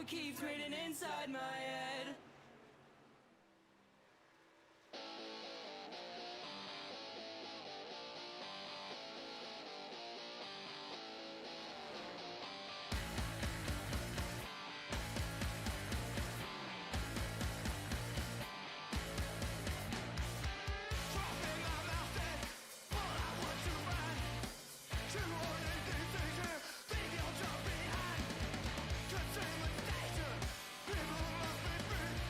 keeps raining inside my head. People must be free.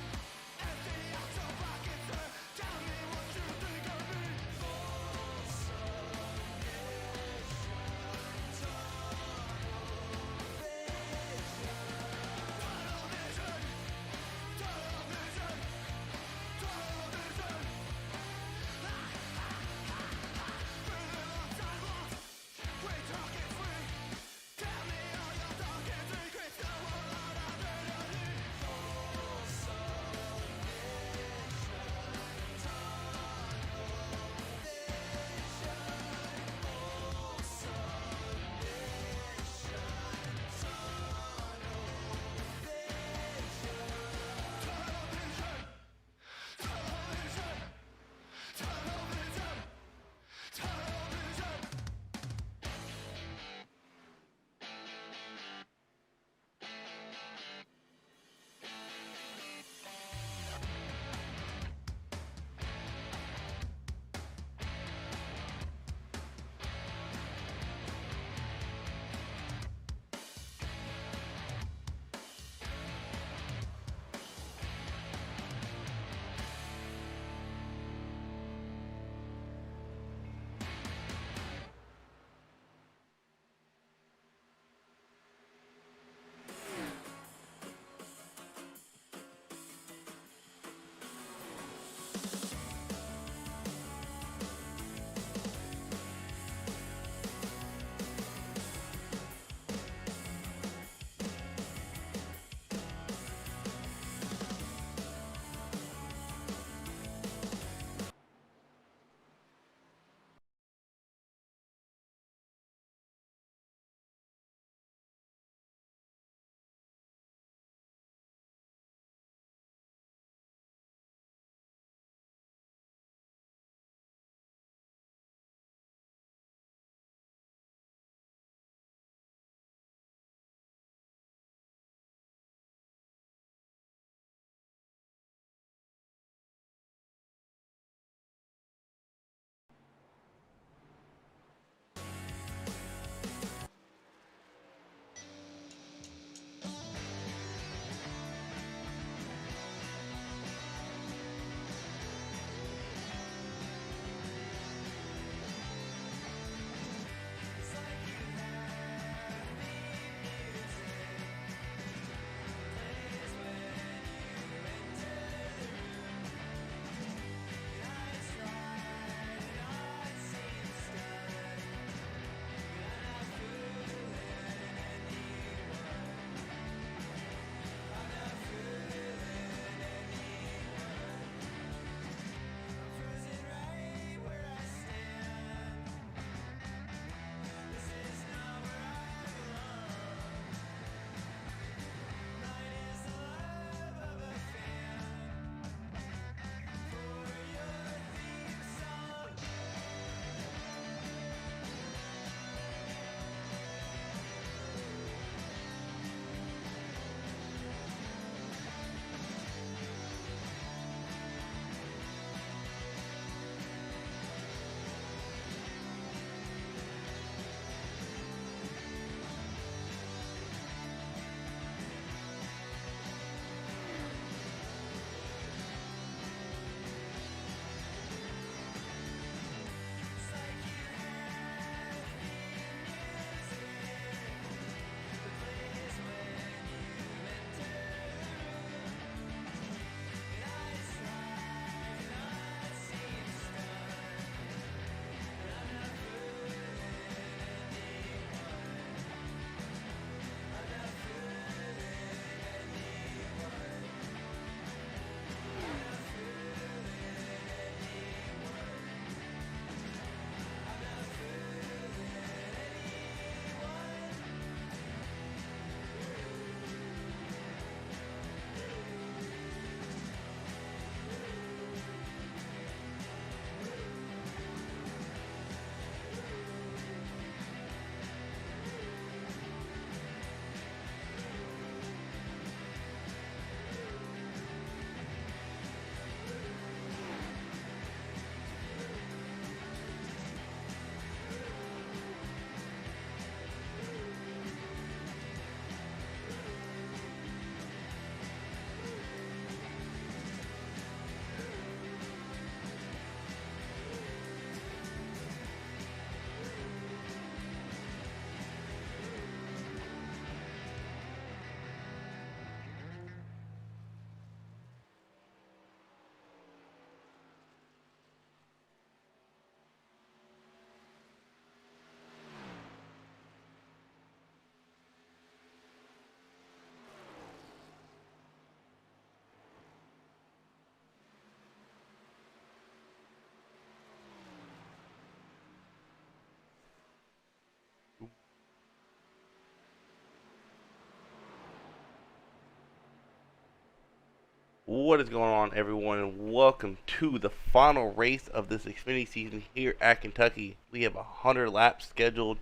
What is going on, everyone, and welcome to the final race of this Xfinity season here at Kentucky. We have 100 laps scheduled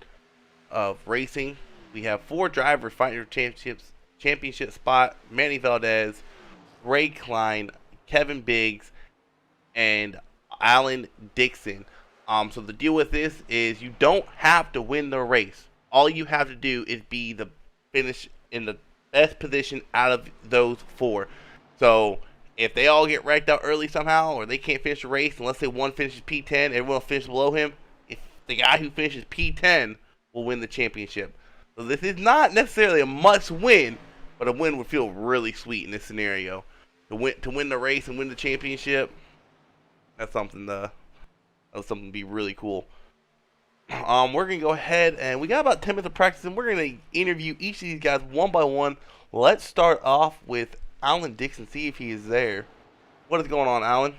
of racing. We have four drivers fighting for championship spot: Manny Valdez, Ray Klein, Kevin Biggs, and Alan Dixon. So the deal with this is you don't have to win the race. All you have to do is be the finish in the best position out of those four. So if they all get wrecked out early somehow, or they can't finish the race, unless say one finishes P10, everyone will finish below him. If the guy who finishes P10 will win the championship. So this is not necessarily a must win, but a win would feel really sweet in this scenario. To win the race and win the championship, that's something to be really cool. We're gonna go ahead and we got about 10 minutes of practice, and we're gonna interview each of these guys one by one. Let's start off with Alan Dixon. See if he is there. What is going on, Alan?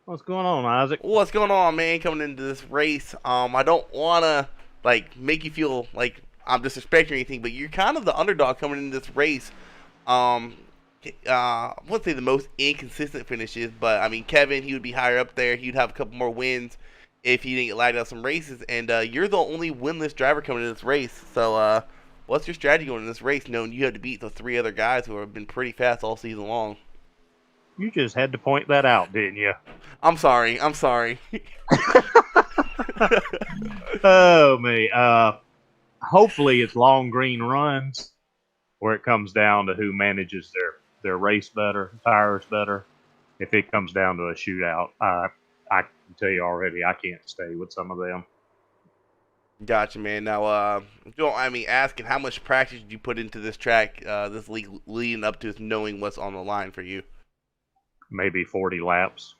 What's going on, Isaac? What's going on, man? Coming into this race, I don't wanna make you feel like I'm disrespecting or anything, but you're kind of the underdog coming into this race. Um, I wouldn't say the most inconsistent finishes, but I mean Kevin, he would be higher up there. He'd have a couple more wins if he didn't get lagged out some races. And you're the only winless driver coming into this race. So what's your strategy going in this race, knowing you have to beat the three other guys who have been pretty fast all season long? You just had to point that out, didn't you? I'm sorry. I'm sorry. Oh, me. Hopefully it's long green runs where it comes down to who manages their race better, tires better. If it comes down to a shootout, I can tell you already, I can't stay with some of them. Gotcha, man. Now, don't mind me asking, how much practice did you put into this track, this league leading up to knowing what's on the line for you? Maybe 40 laps.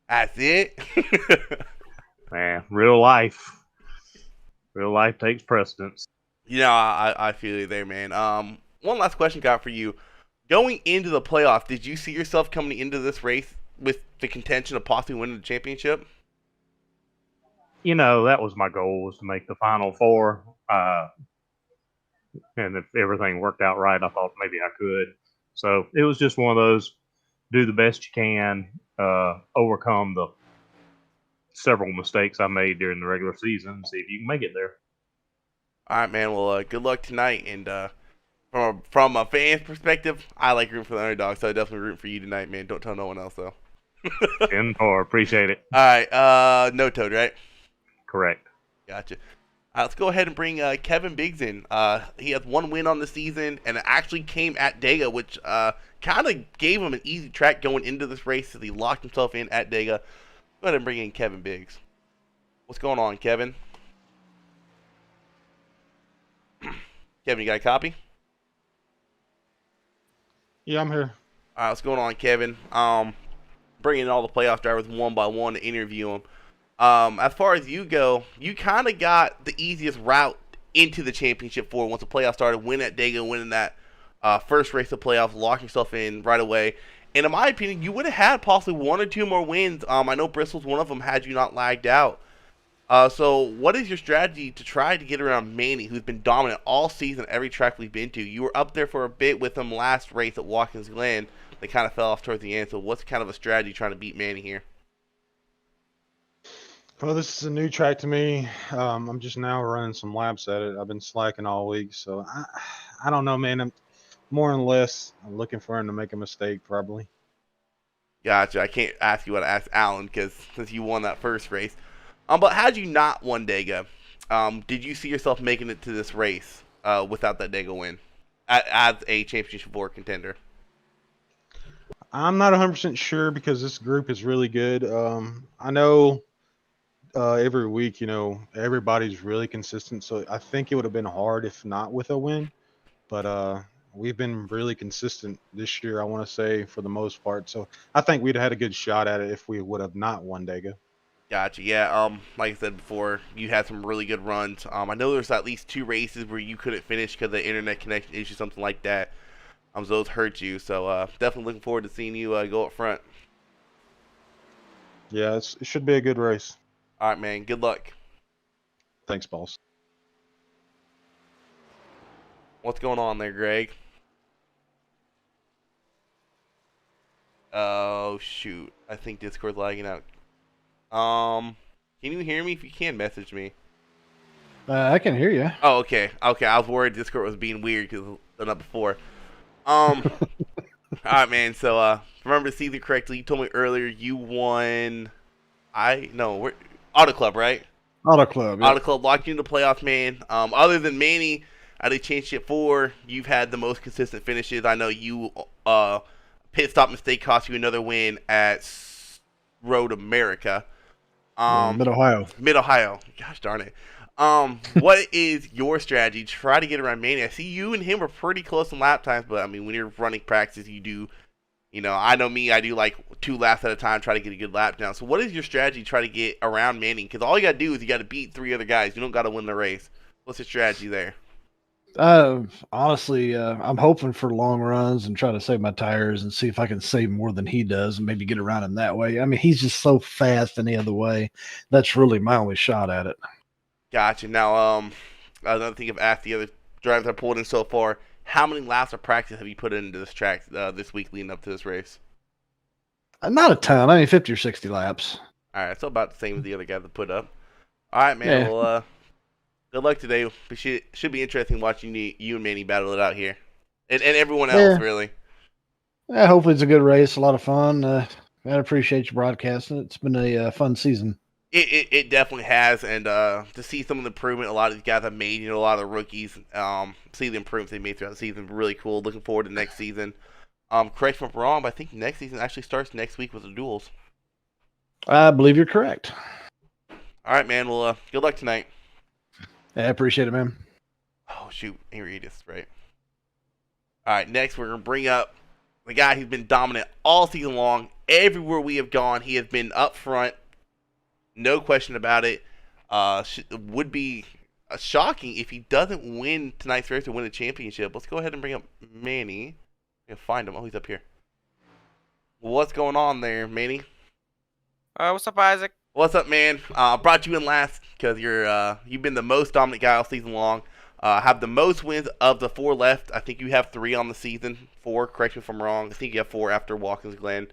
That's it. Man, real life. Real life takes precedence. I feel you there, man. One last question got for you. Going into the playoff, did you see yourself coming into this race with the contention of possibly winning the championship? That was my goal, was to make the final four. And if everything worked out right, I thought maybe I could. So it was just one of those: do the best you can, overcome the several mistakes I made during the regular season, see if you can make it there. All right, man. Well, good luck tonight. And from a fan's perspective, I like rooting for the underdog, so I definitely root for you tonight, man. Don't tell no one else though. 10-4, appreciate it. All right, no toad, right? Correct. Gotcha. Let's go ahead and bring Kevin Biggs in. He has one win on the season, and it actually came at Dega, which kind of gave him an easy track going into this race as he locked himself in at Dega. Go ahead and bring in Kevin Biggs. What's going on, Kevin? Kevin, you got a copy? Yeah, I'm here. All right, what's going on, Kevin? Bringing in all the playoff drivers one by one to interview them. As far as you go, you kind of got the easiest route into the championship for once the playoffs started. Win at Dega, winning that first race of playoffs, lock yourself in right away. And in my opinion, you would have had possibly one or two more wins. I know Bristol's one of them had you not lagged out. So what is your strategy to try to get around Manny, who's been dominant all season, every track we've been to? You were up there for a bit with him last race at Watkins Glen. They kind of fell off towards the end. So what's kind of a strategy trying to beat Manny here? Well, this is a new track to me. I'm just now running some laps at it. I've been slacking all week, so I don't know, man. I'm more and less. I'm looking for him to make a mistake, probably. Gotcha. I can't ask you what I asked Alan because since you won that first race. But had you not won Dega, did you see yourself making it to this race without that Dega win as a championship four contender? I'm not 100% sure because this group is really good. I know every week, everybody's really consistent, so I think it would have been hard if not with a win. But we've been really consistent this year, I want to say, for the most part. So I think we'd have had a good shot at it if we would have not won Dega. Gotcha. Yeah. Like I said before, you had some really good runs. I know there's at least two races where you couldn't finish because of the internet connection issue, something like that. So those hurt you. So definitely looking forward to seeing you go up front. Yeah, it should be a good race. All right, man. Good luck. Thanks, boss. What's going on there, Greg? Oh shoot! I think Discord's lagging out. Can you hear me? If you can, message me. I can hear you. Oh, okay. Okay, I was worried Discord was being weird because done that before. All right, man. So, remember the season correctly? You told me earlier you won. We're Auto Club, right? Auto Club, Auto yep. Club locked you into the playoffs, man. Other than Manny out of Championship 4, you've had the most consistent finishes. I know you, pit stop mistake cost you another win at Road America. Mid Ohio. Mid Ohio. Gosh darn it. What is your strategy? Try to get around Manny. I see you and him are pretty close in lap times, but I mean, when you're running practice, you do. I know me. I do like 2 laps at a time, try to get a good lap down. So, what is your strategy? To try to get around Manning? Because all you gotta do is you gotta beat 3 other guys. You don't gotta win the race. What's your strategy there? Honestly, I'm hoping for long runs and try to save my tires and see if I can save more than he does and maybe get around him that way. I mean, he's just so fast any other way. That's really my only shot at it. Gotcha. Now, another thing I've asked the other drivers I pulled in so far: how many laps of practice have you put into this track this week leading up to this race? Not a ton. I mean, 50 or 60 laps. All right, so about the same as the other guys that put up. All right, man. Yeah. Well, good luck today. It should be interesting watching you and Manny battle it out here, and everyone else really. Yeah, hopefully it's a good race, a lot of fun. I appreciate you broadcasting. It's been a fun season. It definitely has, and to see some of the improvement a lot of these guys have made, a lot of the rookies, see the improvements they made throughout the season, really cool. Looking forward to next season. Correct me if I'm wrong, but I think next season actually starts next week with the duels. I believe you're correct. All right, man. Well, good luck tonight. I appreciate it, man. Oh shoot, here he is, right? All right, next we're gonna bring up the guy who's been dominant all season long. Everywhere we have gone, he has been up front. No question about it. Would be shocking if he doesn't win tonight's race or win the championship. Let's go ahead and bring up Manny. And find him. Oh, he's up here. What's going on there, Manny? What's up, Isaac? What's up, man? Brought you in last because you've been the most dominant guy all season long. Have the most wins of the 4 left. I think you have 3 on the season. 4. Correct me if I'm wrong. I think you have 4 after Watkins Glen.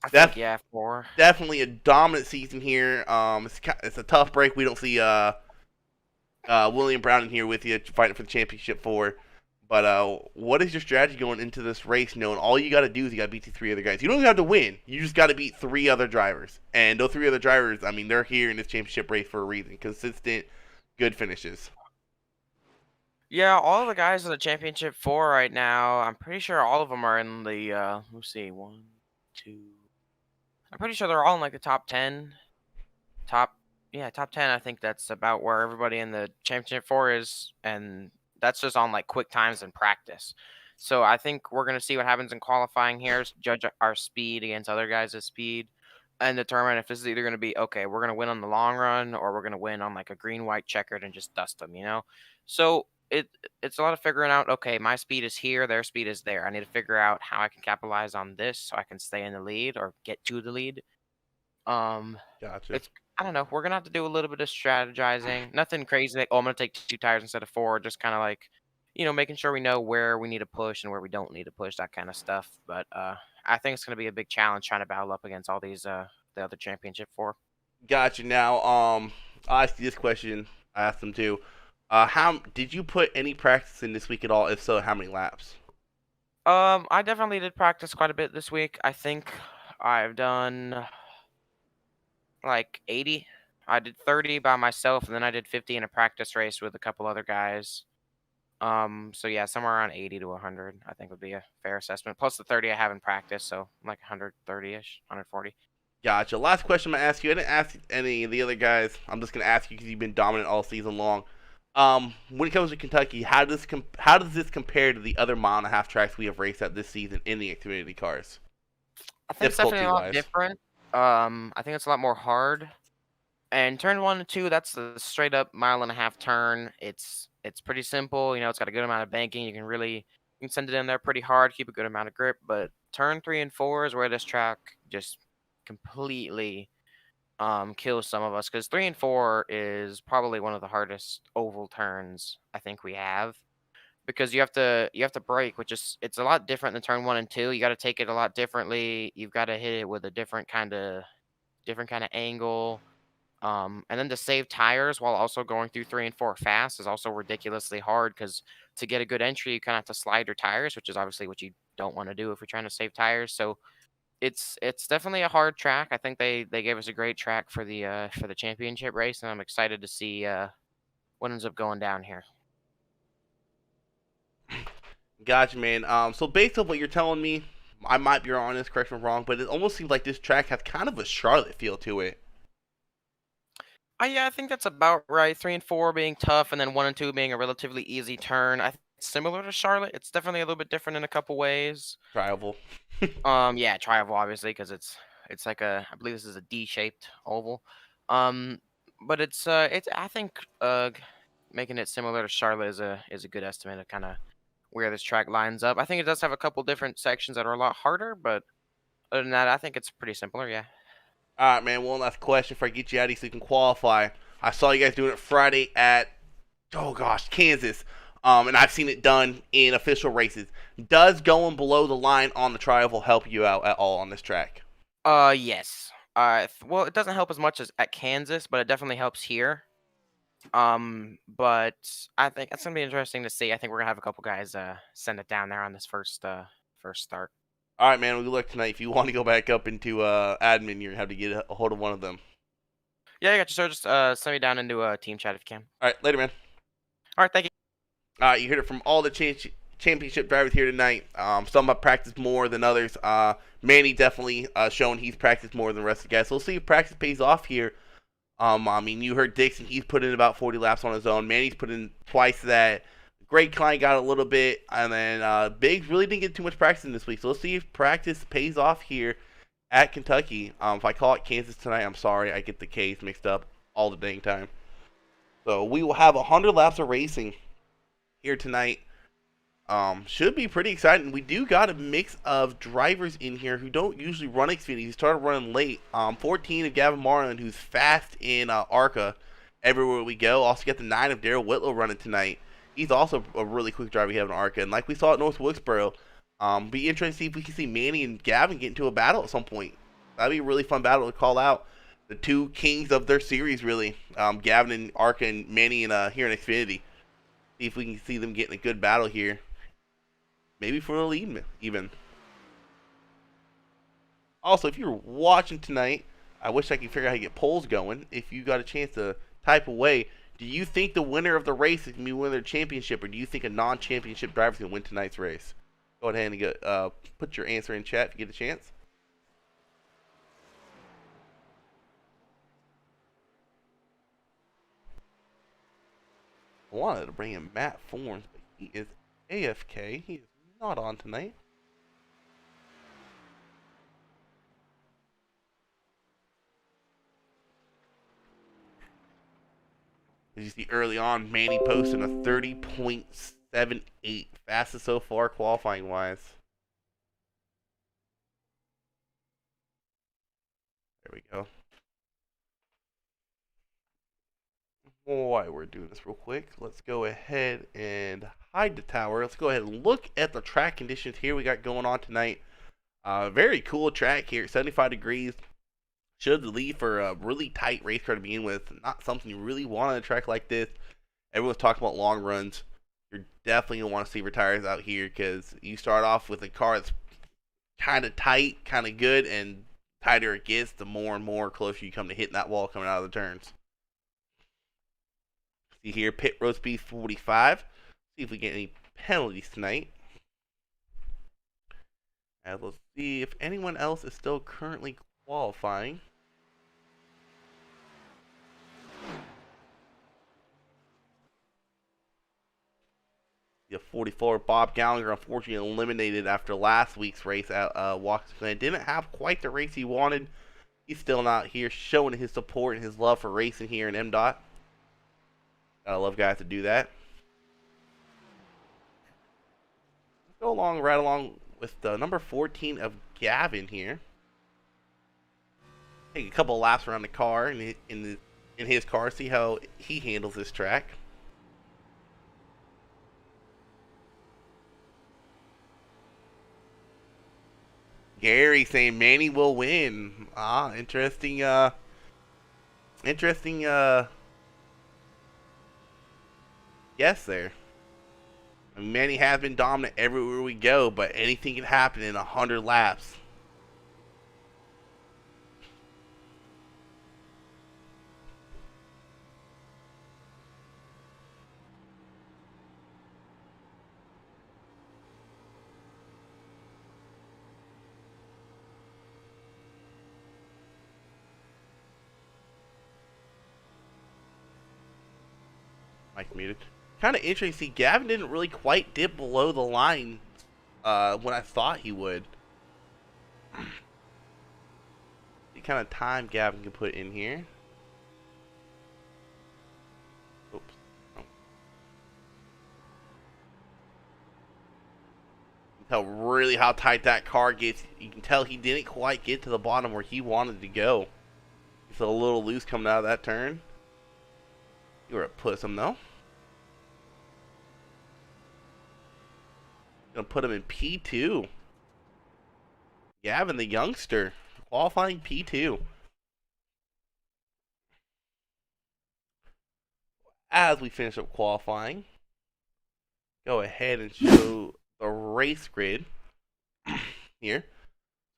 I think, yeah, 4. Definitely a dominant season here. It's a tough break. We don't see William Brown in here with you fighting for the championship 4. But what is your strategy going into this race, knowing all you got to do is you got to beat the 3 other guys? You don't even have to win. You just got to beat 3 other drivers. And those 3 other drivers, I mean, they're here in this championship race for a reason. Consistent, good finishes. Yeah, all the guys in the championship 4 right now, I'm pretty sure all of them are in the, let's see, 1, 2. I'm pretty sure they're all in like the top 10. Top 10. I think that's about where everybody in the championship 4 is. And that's just on like quick times in practice. So I think we're going to see what happens in qualifying here, judge our speed against other guys' speed, and determine if this is either going to be, okay, we're going to win on the long run, or we're going to win on like a green-white checkered and just dust them, So it's a lot of figuring out, okay, my speed is here, their speed is there. I need to figure out how I can capitalize on this so I can stay in the lead or get to the lead. Gotcha. I don't know. We're gonna have to do a little bit of strategizing. Nothing crazy. Like, I'm gonna take 2 tires instead of 4. Just kind of like, making sure we know where we need to push and where we don't need to push. That kind of stuff. But I think it's gonna be a big challenge trying to battle up against all these the other championship 4. Gotcha. Now, I'll ask you this question. I asked them too. How did you put any practice in this week at all? If so, how many laps? I definitely did practice quite a bit this week. I think I've done like 80. I did 30 by myself, and then I did 50 in a practice race with a couple other guys. So yeah, somewhere around 80 to 100, I think would be a fair assessment. Plus the 30 I have in practice, so like 130-ish, 140. Gotcha. Last question I'm gonna ask you. I didn't ask any of the other guys. I'm just gonna ask you because you've been dominant all season long. When it comes to Kentucky, how does this compare to the other mile-and-a-half tracks we have raced at this season in the Xfinity cars? I think it's definitely a lot different. I think it's a lot more hard. And turn 1 and 2, that's the straight up mile-and-a-half turn. It's pretty simple. It's got a good amount of banking. You can send it in there pretty hard, keep a good amount of grip. But turn 3 and 4 is where this track just completely kills some of us, because 3 and 4 is probably one of the hardest oval turns I think we have. because you have to brake, which is it's a lot different than turn 1 and 2. You got to take it a lot differently. You've got to hit it with a different kind of angle. And then to save tires while also going through 3 and 4 fast is also ridiculously hard because to get a good entry, you kind of have to slide your tires, which is obviously what you don't want to do if you're trying to save tires. So it's definitely a hard track. I think they gave us a great track for the championship race, and I'm excited to see what ends up going down here. Gotcha, man. So based on what you're telling me, I might be wrong on this, correct me if I'm wrong, but it almost seems like this track has kind of a Charlotte feel to it. Yeah, I think that's about right. 3 and 4 being tough, and then 1 and 2 being a relatively easy turn. I think it's similar to Charlotte. It's definitely a little bit different in a couple ways. Trial. Yeah, tri-oval obviously because it's like I believe this is a D-shaped oval. Um, but it's I think making it similar to Charlotte is a good estimate of kind of where this track lines up. I think it does have a couple different sections that are a lot harder, but other than that, I think it's pretty similar. Yeah. All right, man. One last question before I get you out of here so you can qualify. I saw you guys doing it Friday at, oh gosh, Kansas. And I've seen it done in official races. Does going below the line on the tri-oval help you out at all on this track? Yes. Well, it doesn't help as much as at Kansas, but it definitely helps here. But I think it's gonna be interesting to see. I think we're gonna have a couple guys send it down there on this first start. All right, man. Well, good luck tonight. If you want to go back up into admin, you're going to have to get a hold of one of them. Yeah, I got you, sir. Just send me down into a team chat if you can. All right, later, man. All right, thank you. You heard it from all the championship drivers here tonight. Some have practiced more than others. Manny definitely shown he's practiced more than the rest of the guys. So we'll see if practice pays off here. I mean, you heard Dixon. He's put in about 40 laps on his own. Manny's put in twice that. Great Klein got a little bit. And then Biggs really didn't get too much practice in this week. So let's see if practice pays off here at Kentucky. If I call it Kansas tonight, I'm sorry. I get the K's mixed up all the dang time. So we will have 100 laps of racing here tonight. Should be pretty exciting. We do got a mix of drivers in here who don't usually run Xfinity. He started running late. 14 of Gavin Marlin, who's fast in ARCA everywhere we go. Also got the 9 of Darrell Whitlow running tonight. He's also a really quick driver we have in ARCA. And like we saw at North Wilkesboro, be interesting to see if we can see Manny and Gavin get into a battle at some point. That'd be a really fun battle to call out. The two kings of their series, really. Gavin in ARCA and Manny in here in Xfinity. See if we can see them getting a good battle here. Maybe for the lead, even. Also, if you're watching tonight, I wish I could figure out how to get polls going. If you got a chance to type away, do you think the winner of the race is going to be winning their championship, or do you think a non-championship driver is going to win tonight's race? Go ahead and put your answer in chat if you get a chance. I wanted to bring in Matt Forms, but he is AFK. He is not on tonight. As you see early on, Manny posted a 30.78, fastest so far qualifying wise. There we go. While we're doing this real quick, let's go ahead and hide the tower. Let's go ahead and look at the track conditions here we got going on tonight. Very cool track here, 75 degrees. Should lead for a really tight race car to begin with. Not something you really want on a track like this. Everyone's talking about long runs. You're definitely going to want to see your tires out here because you start off with a car that's kind of tight, kind of good, and tighter it gets, the more and more closer you come to hitting that wall coming out of the turns. See here, pit road speed 45. See if we get any penalties tonight. And let's see if anyone else is still currently qualifying. The 44 Bob Gallagher unfortunately eliminated after last week's race at Watkins Glen. Didn't have quite the race he wanted. He's still not here, showing his support and his love for racing here in Mdot. Gotta love guys to do that. Let's go right along with the number 14 of Gavin here. Take a couple laps around the car in his car, see how he handles this track. Gary saying Manny will win. Interesting. Interesting. Guess there. I mean, Manny has been dominant everywhere we go, but anything can happen in 100 laps. Mike muted. Kind of interesting. Gavin didn't really quite dip below the line when I thought he would. The kind of time Gavin can put in here. Oops. Oh. You can tell really how tight that car gets. You can tell he didn't quite get to the bottom where he wanted to go. He's a little loose coming out of that turn. You were to put him though. Gonna put him in P2. Gavin, the youngster, qualifying P2. As we finish up qualifying, go ahead and show the race grid here.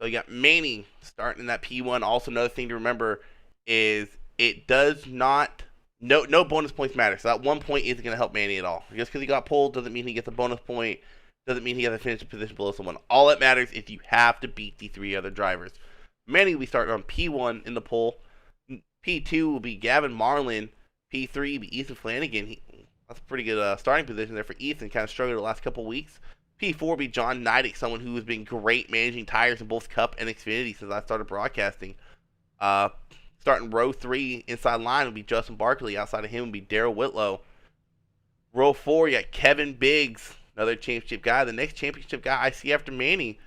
So you got Manny starting in that P1. Also, another thing to remember is it does not. No bonus points matter. So that 1 point isn't going to help Manny at all. Just because he got pulled doesn't mean he gets a bonus point. Doesn't mean he has to finish a position below someone. All that matters is you have to beat the 3 other drivers. Manny will be starting on P1 in the poll. P2 will be Gavin Marlin. P3 will be Ethan Flanagan. That's a pretty good starting position there for Ethan. Kind of struggled the last couple weeks. P4 will be John Neidick, someone who has been great managing tires in both Cup and Xfinity since I started broadcasting. Starting row 3 inside line will be Justin Barkley. Outside of him will be Darrell Whitlow. Row 4, you got Kevin Biggs, another championship guy. The next championship guy I see after Manny.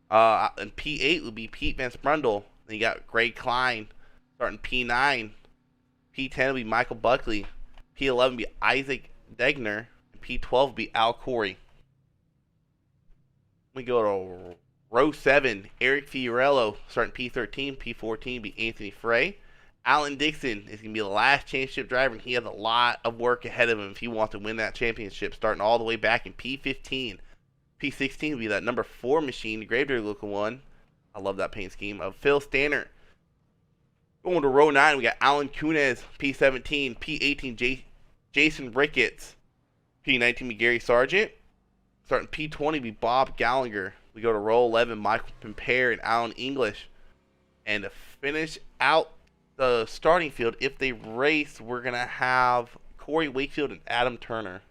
And P8 will be Pete Van Sprundle. Then you got Greg Klein starting P9. P10 will be Michael Buckley. P11 will be Isaac Degner. And P12 will be Al Corey. We go to row 7. Eric Fiorello starting P13. P14 will be Anthony Frey. Alan Dixon is going to be the last championship driver, and he has a lot of work ahead of him if he wants to win that championship, starting all the way back in P15. P16 will be that number 4 machine, the Gravedigger looking one. I love that paint scheme. Of Phil Stanner. Going to row 9, we got Alan Kunez, P17. P18, Jason Ricketts. P19 will be Gary Sargent. Starting P20 will be Bob Gallagher. We go to row 11, Michael Pimpere and Alan English. And to finish out the starting field, if they race, we're going to have Corey Wakefield and Adam Turner.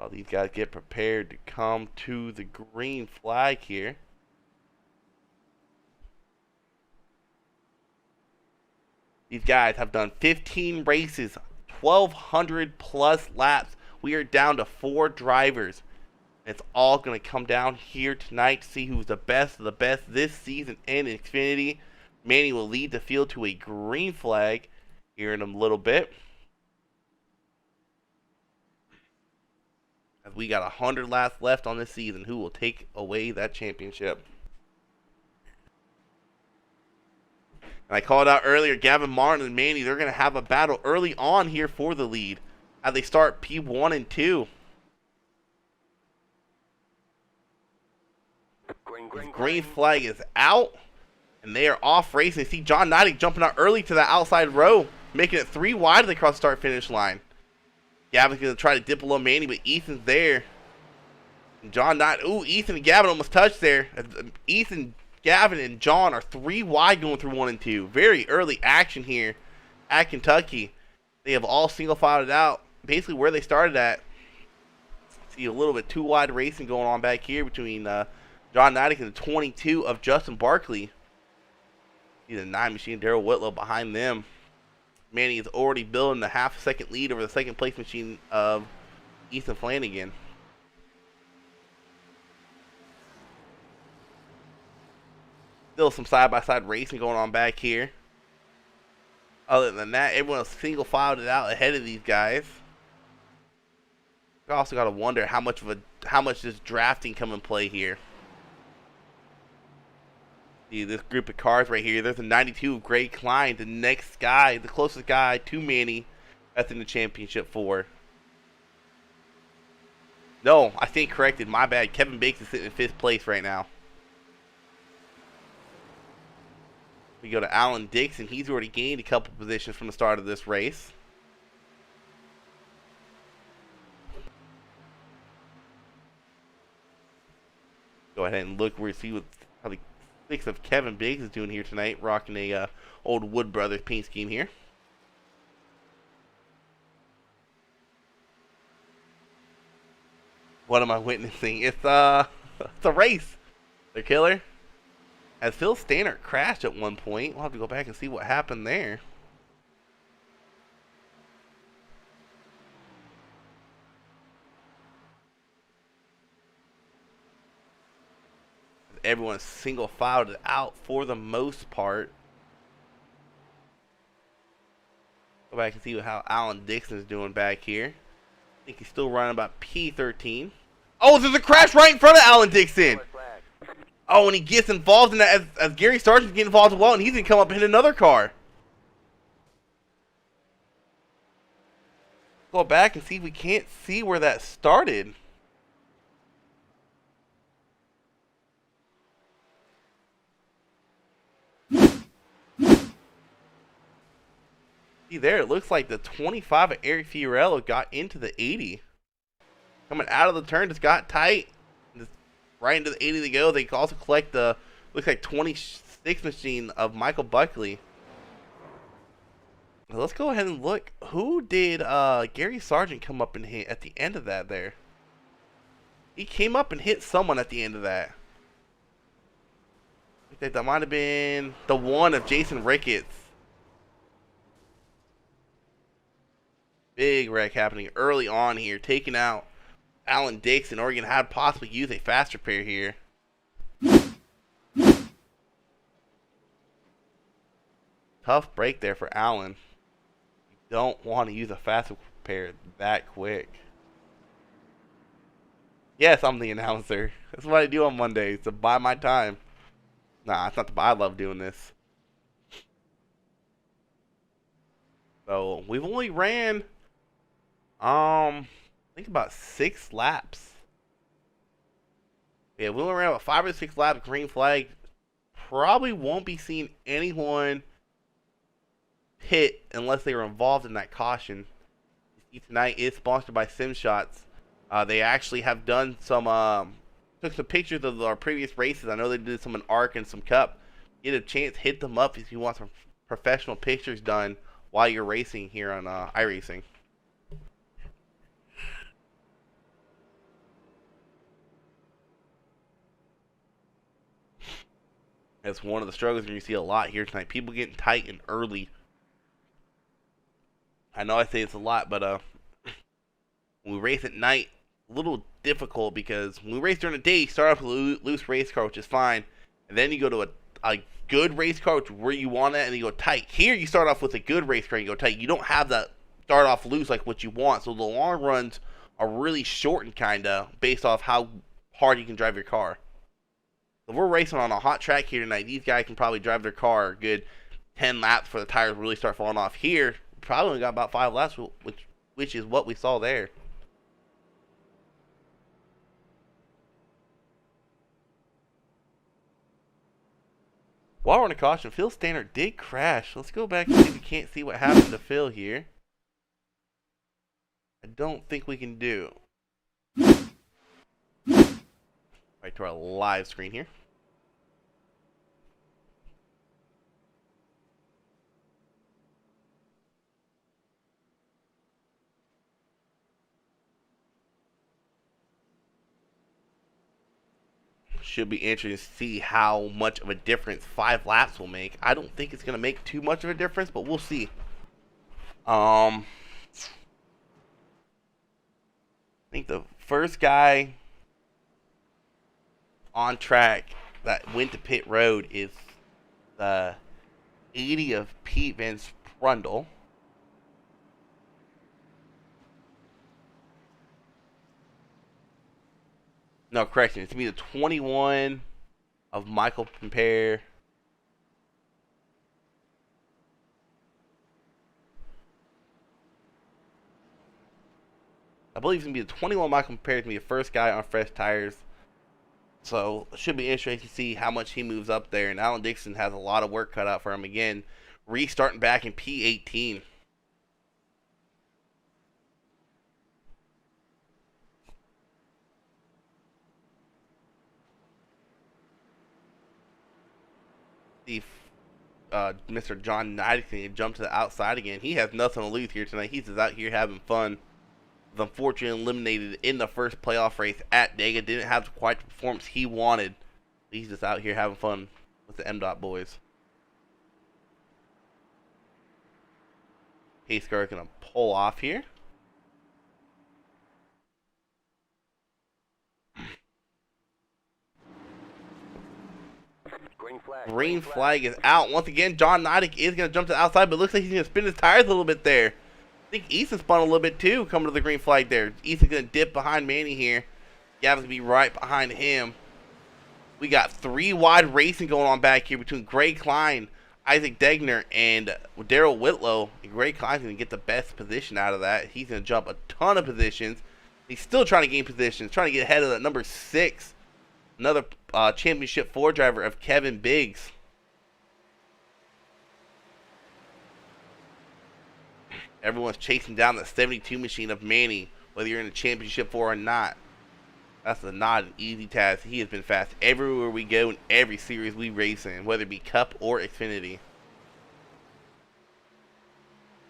All these guys get prepared to come to the green flag here. These guys have done 15 races, 1,200 plus laps. We are down to 4 drivers. It's all going to come down here tonight to see who's the best of the best this season in Xfinity. Manny will lead the field to a green flag here in a little bit. As we got 100 laps left on this season, who will take away that championship? And I called out earlier, Gavin Martin and Manny, they're going to have a battle early on here for the lead as they start P1 and 2. Green flag is out, and they are off racing. See John Neidick jumping out early to the outside row, making it 3 wide across the start-finish line. Gavin's going to try to dip below Manny, but Ethan's there. And John Neidick, ooh, Ethan and Gavin almost touched there. Ethan, Gavin, and John are 3 wide going through 1 and 2. Very early action here at Kentucky. They have all single-filed it out, basically where they started at. See a little bit too wide racing going on back here between John Neidick and the 22 of Justin Barkley. See the 9 machine, Darrell Whitlow behind them. Manny is already building a half-second lead over the second place machine of Ethan Flanagan. Still some side-by-side racing going on back here. Other than that, everyone single filed it out ahead of these guys. You also got to wonder how much does drafting come in play here. See this group of cars right here. There's a 92 of Gray Klein, the next guy, the closest guy to Manny that's in the championship for. No, I think corrected. My bad. Kevin Biggs is sitting in 5th place right now. We go to Alan Dixon. He's already gained a couple positions from the start of this race. Go ahead and look where you see how the six of Kevin Biggs is doing here tonight, rocking a old Wood Brothers paint scheme here. What am I witnessing? It's a race. They're killer. As Phil Stannard crashed at one point. We'll have to go back and see what happened there. Everyone single filed it out for the most part. Go back and see how Alan Dixon is doing back here. I think he's still running about P13. Oh, there's a crash right in front of Alan Dixon. Oh, and he gets involved in that as Gary Sargent's getting involved as well, and he's going to come up and hit another car. Go back and see if we can't see where that started. See there, it looks like the 25 of Eric Fiorello got into the 80. Coming out of the turn, just got tight. Just right into the 80 to go. They also collect the, looks like 26 machine of Michael Buckley. Let's go ahead and look. Who did Gary Sargent come up and hit at the end of that there? He came up and hit someone at the end of that. I think that might have been the one of Jason Ricketts. Big wreck happening early on here, taking out Alan Dixon. Oregon had possibly used a fast repair here. Tough break there for Alan. You don't want to use a fast repair that quick. Yes, I'm the announcer. That's what I do on Mondays, to buy my time. Nah, it's not to buy. I love doing this. So, we've only ran I think about 6 laps. Yeah, we only ran about 5 or 6 laps. Green flag. Probably won't be seeing anyone hit unless they were involved in that caution. Tonight is sponsored by SimShots. They actually have done some, took some pictures of our previous races. I know they did some in ARC and some Cup. Get a chance, hit them up if you want some professional pictures done while you're racing here on iRacing. That's one of the struggles you see a lot here tonight. People getting tight and early. I know I say it's a lot, but when we race at night, a little difficult because when we race during the day, you start off with a loose race car, which is fine. And then you go to a good race car, which is where you want it, and you go tight. Here, you start off with a good race car and you go tight. You don't have that start off loose like what you want. So the long runs are really shortened, kind of, based off how hard you can drive your car. If we're racing on a hot track here tonight, these guys can probably drive their car a good 10 laps before the tires really start falling off. Here, probably only got about 5 laps, which is what we saw there. While we're on a caution, Phil Stannard did crash. Let's go back and see if we can't see what happened to Phil here. I don't think we can do. Right to our live screen here. Should be interesting to see how much of a difference 5 laps will make. I don't think it's going to make too much of a difference, but we'll see. I think the first guy on track that went to pit road is the 80 of Pete Van Sprundle. No, correction. It's going to be the 21 of Michael Compare. I believe it's going to be the 21 Michael Compare. It's going to be the first guy on fresh tires. So it should be interesting to see how much he moves up there. And Alan Dixon has a lot of work cut out for him again. Restarting back in P18. See Mr. John Knight can jump to the outside again. He has nothing to lose here tonight. He's just out here having fun. Was unfortunately eliminated in the first playoff race at Dega. Didn't have quite the performance he wanted. He's just out here having fun with the Mdot boys. Pace car is going to pull off here. Green flag is out. Once again, John Nodick is going to jump to the outside, but it looks like he's going to spin his tires a little bit there. I think Ethan spun a little bit too, coming to the green flag there. Ethan's going to dip behind Manny here. Gavin's going to be right behind him. We got 3 wide racing going on back here between Greg Klein, Isaac Degner, and Daryl Whitlow. And Greg Klein's going to get the best position out of that. He's going to jump a ton of positions. He's still trying to gain positions, trying to get ahead of that number 6. Another Championship 4 driver of Kevin Biggs. Everyone's chasing down the 72 machine of Manny, whether you're in the Championship 4 or not. That's not an easy task. He has been fast everywhere we go in every series we race in, whether it be Cup or Xfinity.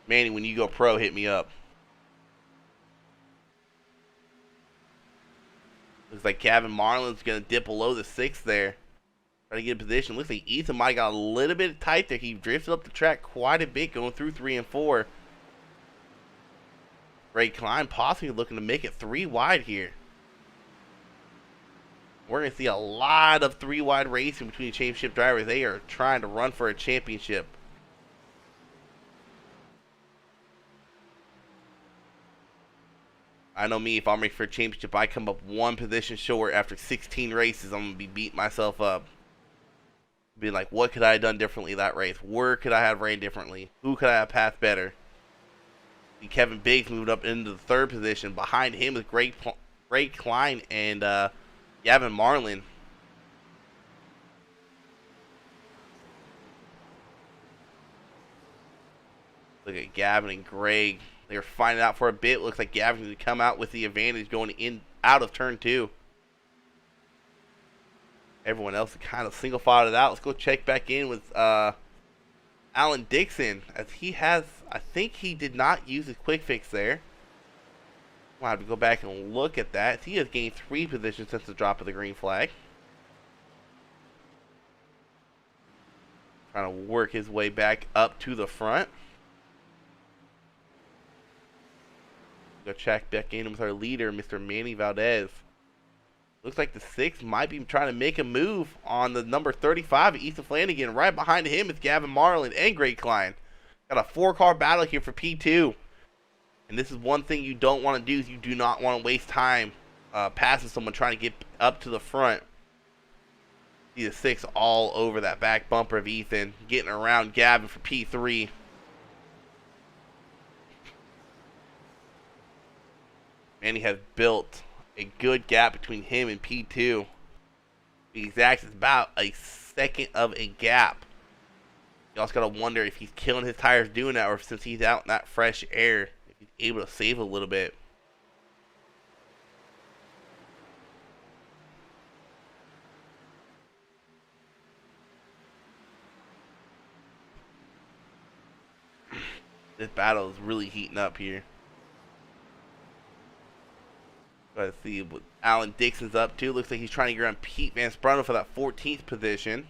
Manny, when you go pro, hit me up. Looks like Gavin Marlin's going to dip below the 6 there. Try to get a position. Looks like Ethan might have got a little bit tight there. He drifted up the track quite a bit going through 3 and 4. Ray Klein possibly looking to make it 3 wide here. We're going to see a lot of 3 wide racing between championship drivers. They are trying to run for a championship. I know me, if I'm ready for a championship, I come up 1 position short after 16 races, I'm going to be beating myself up. Being like, what could I have done differently that race? Where could I have ran differently? Who could I have passed better? And Kevin Biggs moved up into the 3rd position. Behind him is Greg Klein and Gavin Marlin. Look at Gavin and Greg. They were finding out for a bit. Looks like Gavin's going to come out with the advantage going out of turn 2. Everyone else kind of single filed it out. Let's go check back in with Alan Dixon, as he has, I think he did not use his quick fix there. We'll have to go back and look at that. He has gained 3 positions since the drop of the green flag. Trying to work his way back up to the front. Go check back in with our leader, Mr. Manny Valdez. Looks like the 6 might be trying to make a move on the number 35, Ethan Flanagan. Right behind him is Gavin Marlin and Greg Klein. Got a 4-car battle here for P2. And this is one thing you don't want to do, is you do not want to waste time passing someone trying to get up to the front. See the 6 all over that back bumper of Ethan, getting around Gavin for P3. And he has built a good gap between him and P2. The exact is about a second of a gap. You also gotta wonder if he's killing his tires doing that, or since he's out in that fresh air, if he's able to save a little bit. This battle is really heating up here. Let's see what Alan Dixon's up to. Looks like he's trying to get around Pete Van Sprundle for that 14th position.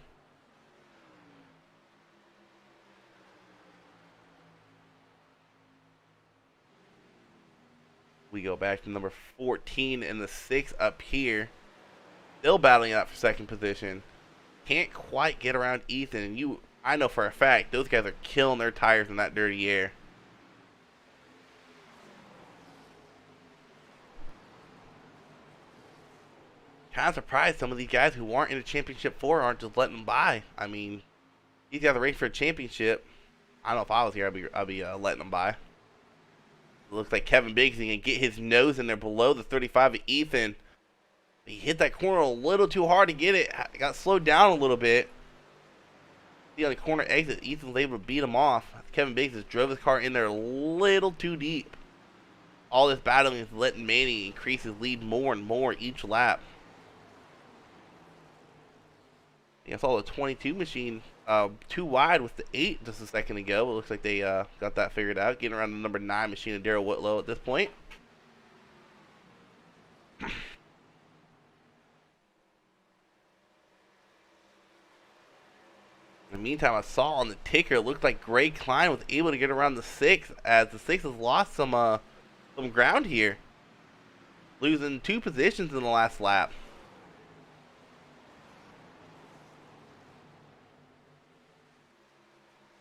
we go back to number 14 and the 6 up here. Still battling out for second position. Can't quite get around Ethan. And I know for a fact, those guys are killing their tires in that dirty air. Kind of surprised some of these guys who aren't in a championship 4 aren't just letting them by. I mean, these guys are racing for a championship. I don't know if I was here, I'd be letting them by. It looks like Kevin Biggs can get his nose in there below the 35 of Ethan. He hit that corner a little too hard to get it. Got slowed down a little bit. See on the corner exit, Ethan was able to beat him off. Kevin Biggs just drove his car in there a little too deep. All this battling is letting Manny increase his lead more and more each lap. I saw the 22 machine too wide with the 8 just a second ago. It looks like they got that figured out. Getting around the number 9 machine of Darrell Whitlow at this point. In the meantime, I saw on the ticker, it looked like Greg Klein was able to get around the 6 as the 6 has lost some ground here. Losing 2 positions in the last lap.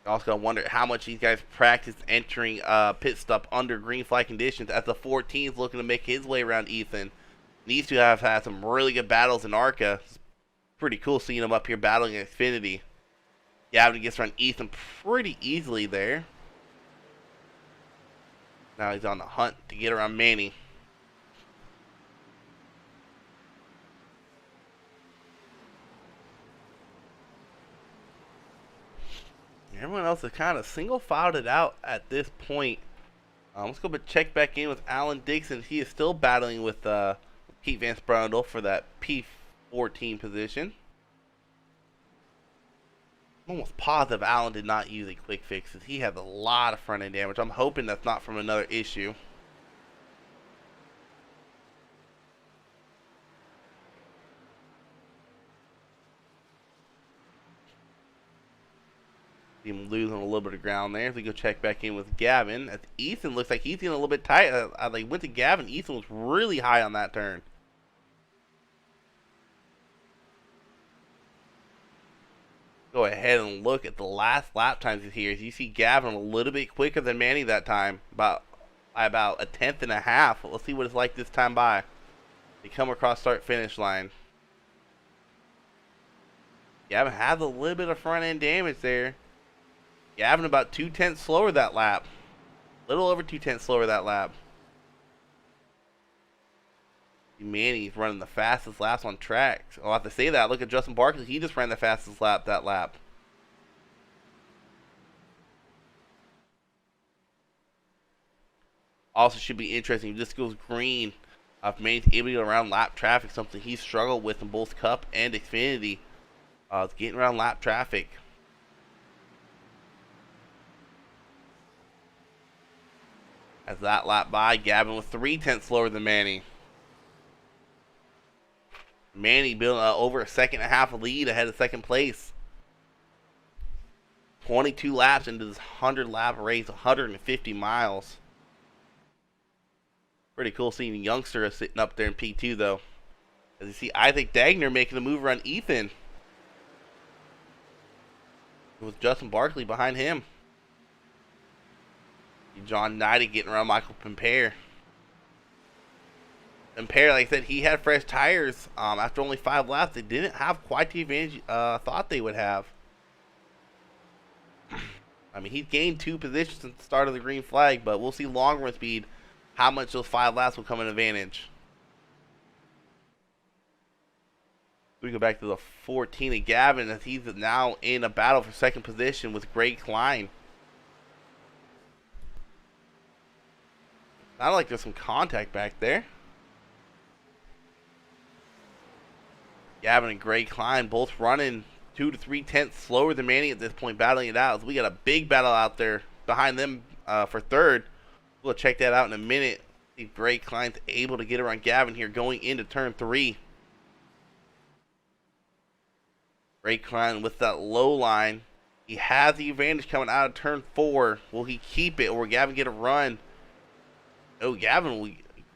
Also gonna wonder how much these guys practice entering pit stop under green flag conditions as the 14 is looking to make his way around Ethan. These two have had some really good battles in ARCA. It's pretty cool seeing them up here battling in Xfinity. Gavin gets around Ethan pretty easily there. Now he's on the hunt to get around Manny. Everyone else has kind of single-filed it out at this point. Let's go check back in with Alan Dixon. He is still battling with Pete Van Sprundle for that P14 position. I'm almost positive Alan did not use a quick fix. He has a lot of front-end damage. I'm hoping that's not from another issue. See him losing a little bit of ground there. If we go check back in with Gavin, as Ethan looks like he's getting a little bit tight. I went to Gavin. Ethan was really high on that turn. Go ahead and look at the last lap times here. As you see Gavin a little bit quicker than Manny that time, by about a 1/10 and a half. Let's see what it's like this time by. They come across start finish line. Gavin has a little bit of front end damage there. Gavin about 2/10 slower that lap. A little over 2/10 slower that lap. Manny's running the fastest laps on track. I'll have to say that. Look at Justin Barkley. He just ran the fastest lap that lap. Also should be interesting if this goes green. If Manny's able to get around lap traffic, something he's struggled with in both Cup and Xfinity. It's getting around lap traffic. As that lap by, Gavin was 3/10 slower than Manny. Manny building over a second and a half lead ahead of second place. 22 laps into this 100 lap race, 150 miles. Pretty cool seeing a youngster sitting up there in P2 though. As you see Isaac Dagner making a move around Ethan. With Justin Barkley behind him. John Knighty getting around Michael Pimpere. Pimpere, like I said, he had fresh tires after only 5 laps. They didn't have quite the advantage thought they would have. I mean, he's gained 2 positions since the start of the green flag, but we'll see long run speed how much those 5 laps will come in advantage. We go back to the 14 of Gavin as he's now in a battle for second position with Greg Klein. Sounded like there's some contact back there. Gavin and Greg Klein both running 2 to 3/10 slower than Manny at this point, battling it out. So we got a big battle out there behind them for third. We'll check that out in a minute. See if Greg Klein's able to get around Gavin here going into turn 3. Greg Klein with that low line. He has the advantage coming out of turn 4. Will he keep it or will Gavin get a run? Oh, Gavin will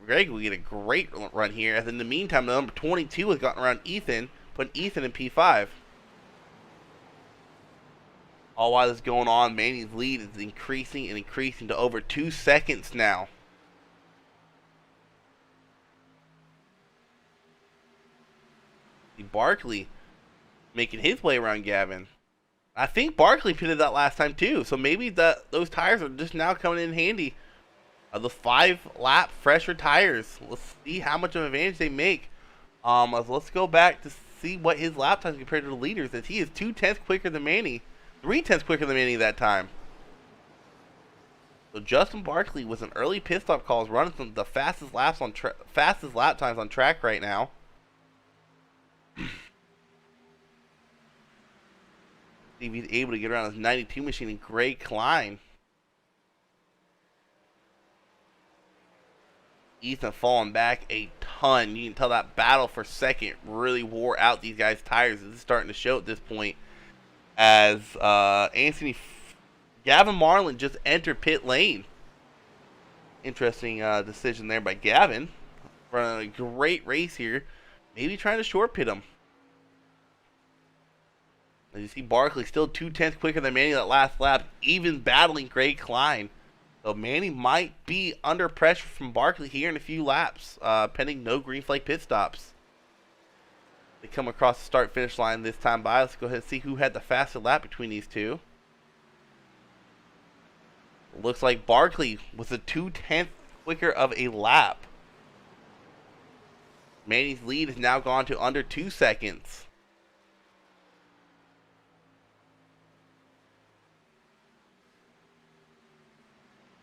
Greg will get a great run here. As in the meantime, the number 22 has gotten around Ethan, putting Ethan in P5. All while this is going on, Manny's lead is increasing and increasing to over 2 seconds now. Barkley making his way around Gavin. I think Barkley pitted that last time too, so maybe those tires are just now coming in handy. The 5-lap fresher tires. Let's see how much of an advantage they make. Let's go back to see what his lap times compared to the leaders. As he is 2/10 quicker than Manny, 3/10 quicker than Manny that time. So Justin Barkley with an early pit stop call is running some the fastest lap times on track right now. See if he's able to get around his 92 machine in Greg Klein. Ethan falling back a ton. You can tell that battle for second really wore out these guys' tires. This is starting to show at this point. As Gavin Marlin just entered pit lane. Interesting decision there by Gavin. Running a great race here. Maybe trying to short pit him. As you see, Barkley still 2/10 quicker than Manny that last lap, even battling Greg Klein. So Manny might be under pressure from Barkley here in a few laps, pending no green flag pit stops. They come across the start-finish line this time by. Let's go ahead and see who had the faster lap between these two. Looks like Barkley was a 2/10 quicker of a lap. Manny's lead has now gone to under 2 seconds.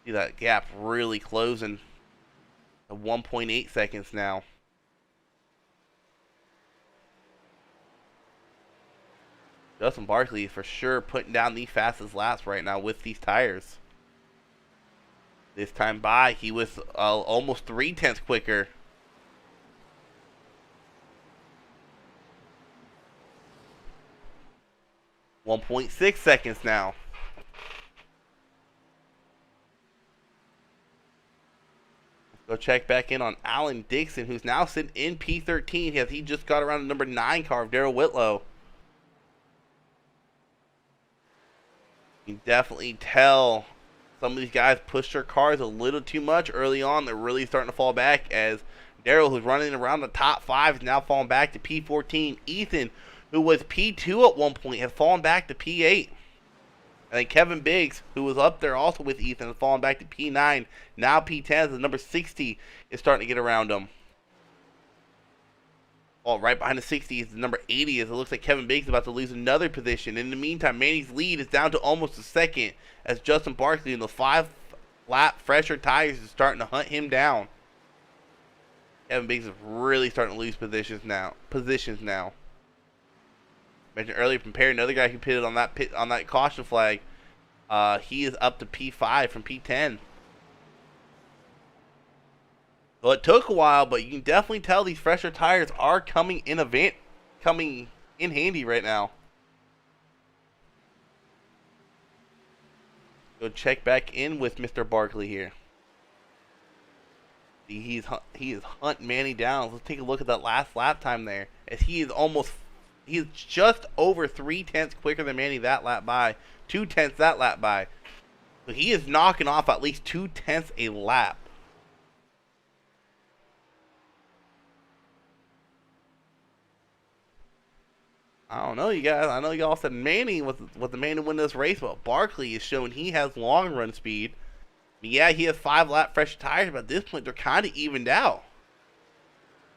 See that gap really closing to 1.8 seconds now. Justin Barkley for sure putting down the fastest laps right now with these tires. This time by, he was almost 3/10 quicker. .6 seconds now. Go check back in on Alan Dixon, who's now sitting in P13 as he just got around the number 9 car of Darrell Whitlow. You can definitely tell some of these guys pushed their cars a little too much early on. They're really starting to fall back as Darrell, who's running around the top 5, is now falling back to P14. Ethan, who was P2 at one point, has fallen back to P8. And then Kevin Biggs, who was up there also with Ethan, has fallen back to P9. Now P10 as the number 60 is starting to get around him. Oh, right behind the 60 is the number 80 as it looks like Kevin Biggs is about to lose another position. In the meantime, Manny's lead is down to almost a second as Justin Barkley in the 5-lap fresher tires is starting to hunt him down. Kevin Biggs is really starting to lose positions now. Mentioned earlier from Perry, another guy who pitted on that caution flag. He is up to P5 from P10. So it took a while, but you can definitely tell these fresher tires are coming in handy right now. Go check back in with Mr. Barkley here. He is hunting Manny down. Let's take a look at that last lap time there, as he is just over 3/10 quicker than Manny that lap by, 2/10 that lap by. So he is knocking off at least 2/10 a lap. I don't know, you guys. I know y'all said Manny was the man to win this race, but Barkley is showing he has long run speed. Yeah, he has 5-lap fresh tires, but at this point they're kind of evened out.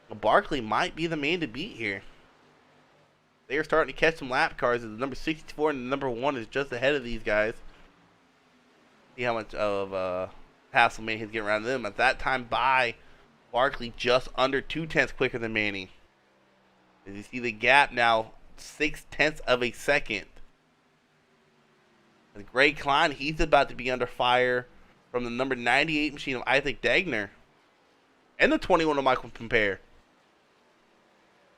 Barkley might be the man to beat here. They are starting to catch some lap cars as the number 64 and the number 1 is just ahead of these guys. See how much of hassle Manny has getting around them. At that time by, Barkley just under 2/10 quicker than Manny. As you see the gap now, 0.6 of a second. And Greg Klein, he's about to be under fire from the number 98 machine of Isaac Dagner. And the 21 of Michael Compare.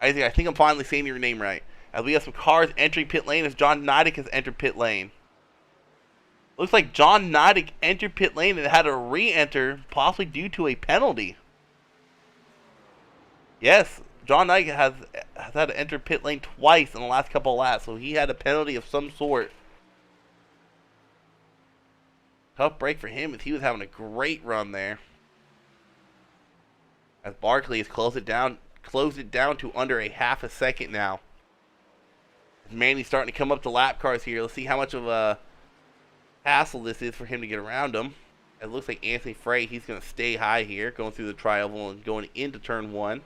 Isaac, I think I'm finally saying your name right. As we have some cars entering pit lane as John Nidek has entered pit lane. Looks like John Nidek entered pit lane and had to re-enter, possibly due to a penalty. Yes, John Knight has had to enter pit lane twice in the last couple of laps, so he had a penalty of some sort. Tough break for him as he was having a great run there. As Barkley has closed it down to under a half a second now. Manny's starting to come up to lap cars here. Let's see how much of a hassle this is for him to get around him. It looks like Anthony Frey, he's going to stay high here, going through the tri-oval and going into turn 1.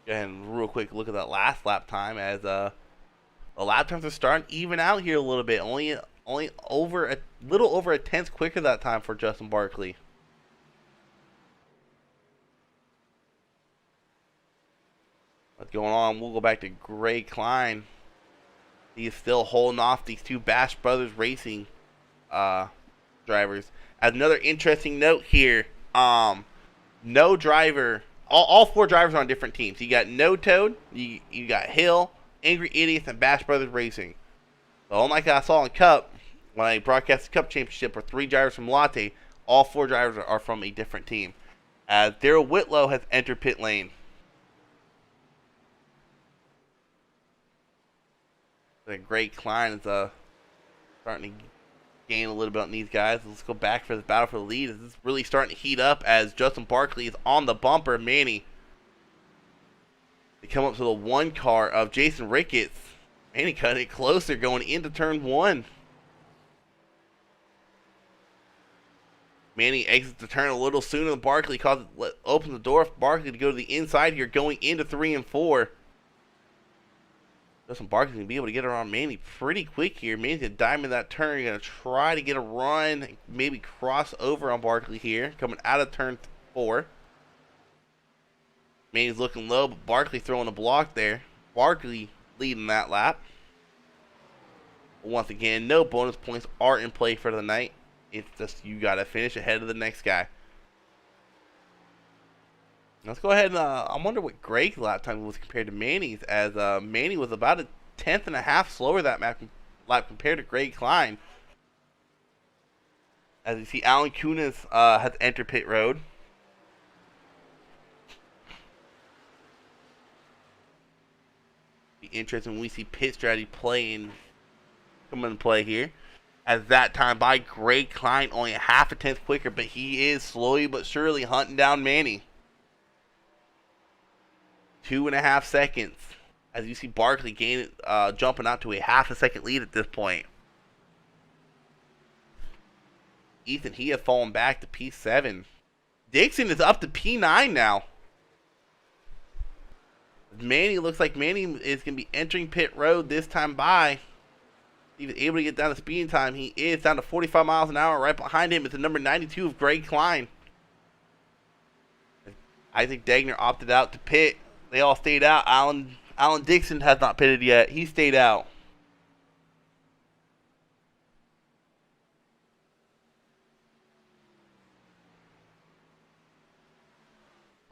Go ahead and real quick look at that last lap time as the lap times are starting to even out here a little bit. Only over a little over a tenth quicker that time for Justin Barkley. What's going on? We'll go back to Gray Klein. He is still holding off these two Bash Brothers Racing drivers. As another interesting note here, no driver, all 4 drivers are on different teams. You got No Toad, you got Hill, Angry Idiots, and Bash Brothers Racing. So unlike I saw in Cup, when I broadcast the Cup Championship, were 3 drivers from Latte, all 4 drivers are from a different team. As Daryl Whitlow has entered pit lane. The Great Klein is starting to gain a little bit on these guys. Let's go back for this battle for the lead. This is really starting to heat up as Justin Barkley is on the bumper. Manny. They come up to the 1 car of Jason Ricketts. Manny cutting it closer going into turn 1. Manny exits the turn a little sooner than Barkley. Opens the door for Barkley to go to the inside here going into 3 and 4. Justin Barkley's going to be able to get around Manny pretty quick here. Manny's going to dive into that turn. You're going to try to get a run, maybe cross over on Barkley here, coming out of turn 4. Manny's looking low, but Barkley throwing a block there. Barkley leading that lap. Once again, no bonus points are in play for the night. It's just you got to finish ahead of the next guy. Let's go ahead and I wonder what Greg's lap time was compared to Manny's, as Manny was about a tenth and a half slower that lap compared to Greg Klein. As you see, Alan Kunis has entered pit road. Be interesting when we see pit strategy come into play here. As that time by Greg Klein only a half a tenth quicker, but he is slowly but surely hunting down Manny. 2.5 seconds. As you see Barkley jumping out to a half a second lead at this point. Ethan, he has fallen back to P7. Dixon is up to P9 now. Manny looks like Manny is going to be entering pit road this time by. He was able to get down to speeding time. He is down to 45 miles an hour. Right behind him is the number 92 of Greg Klein. Isaac Degner opted out to pit. They all stayed out. Alan Dixon has not pitted yet. He stayed out.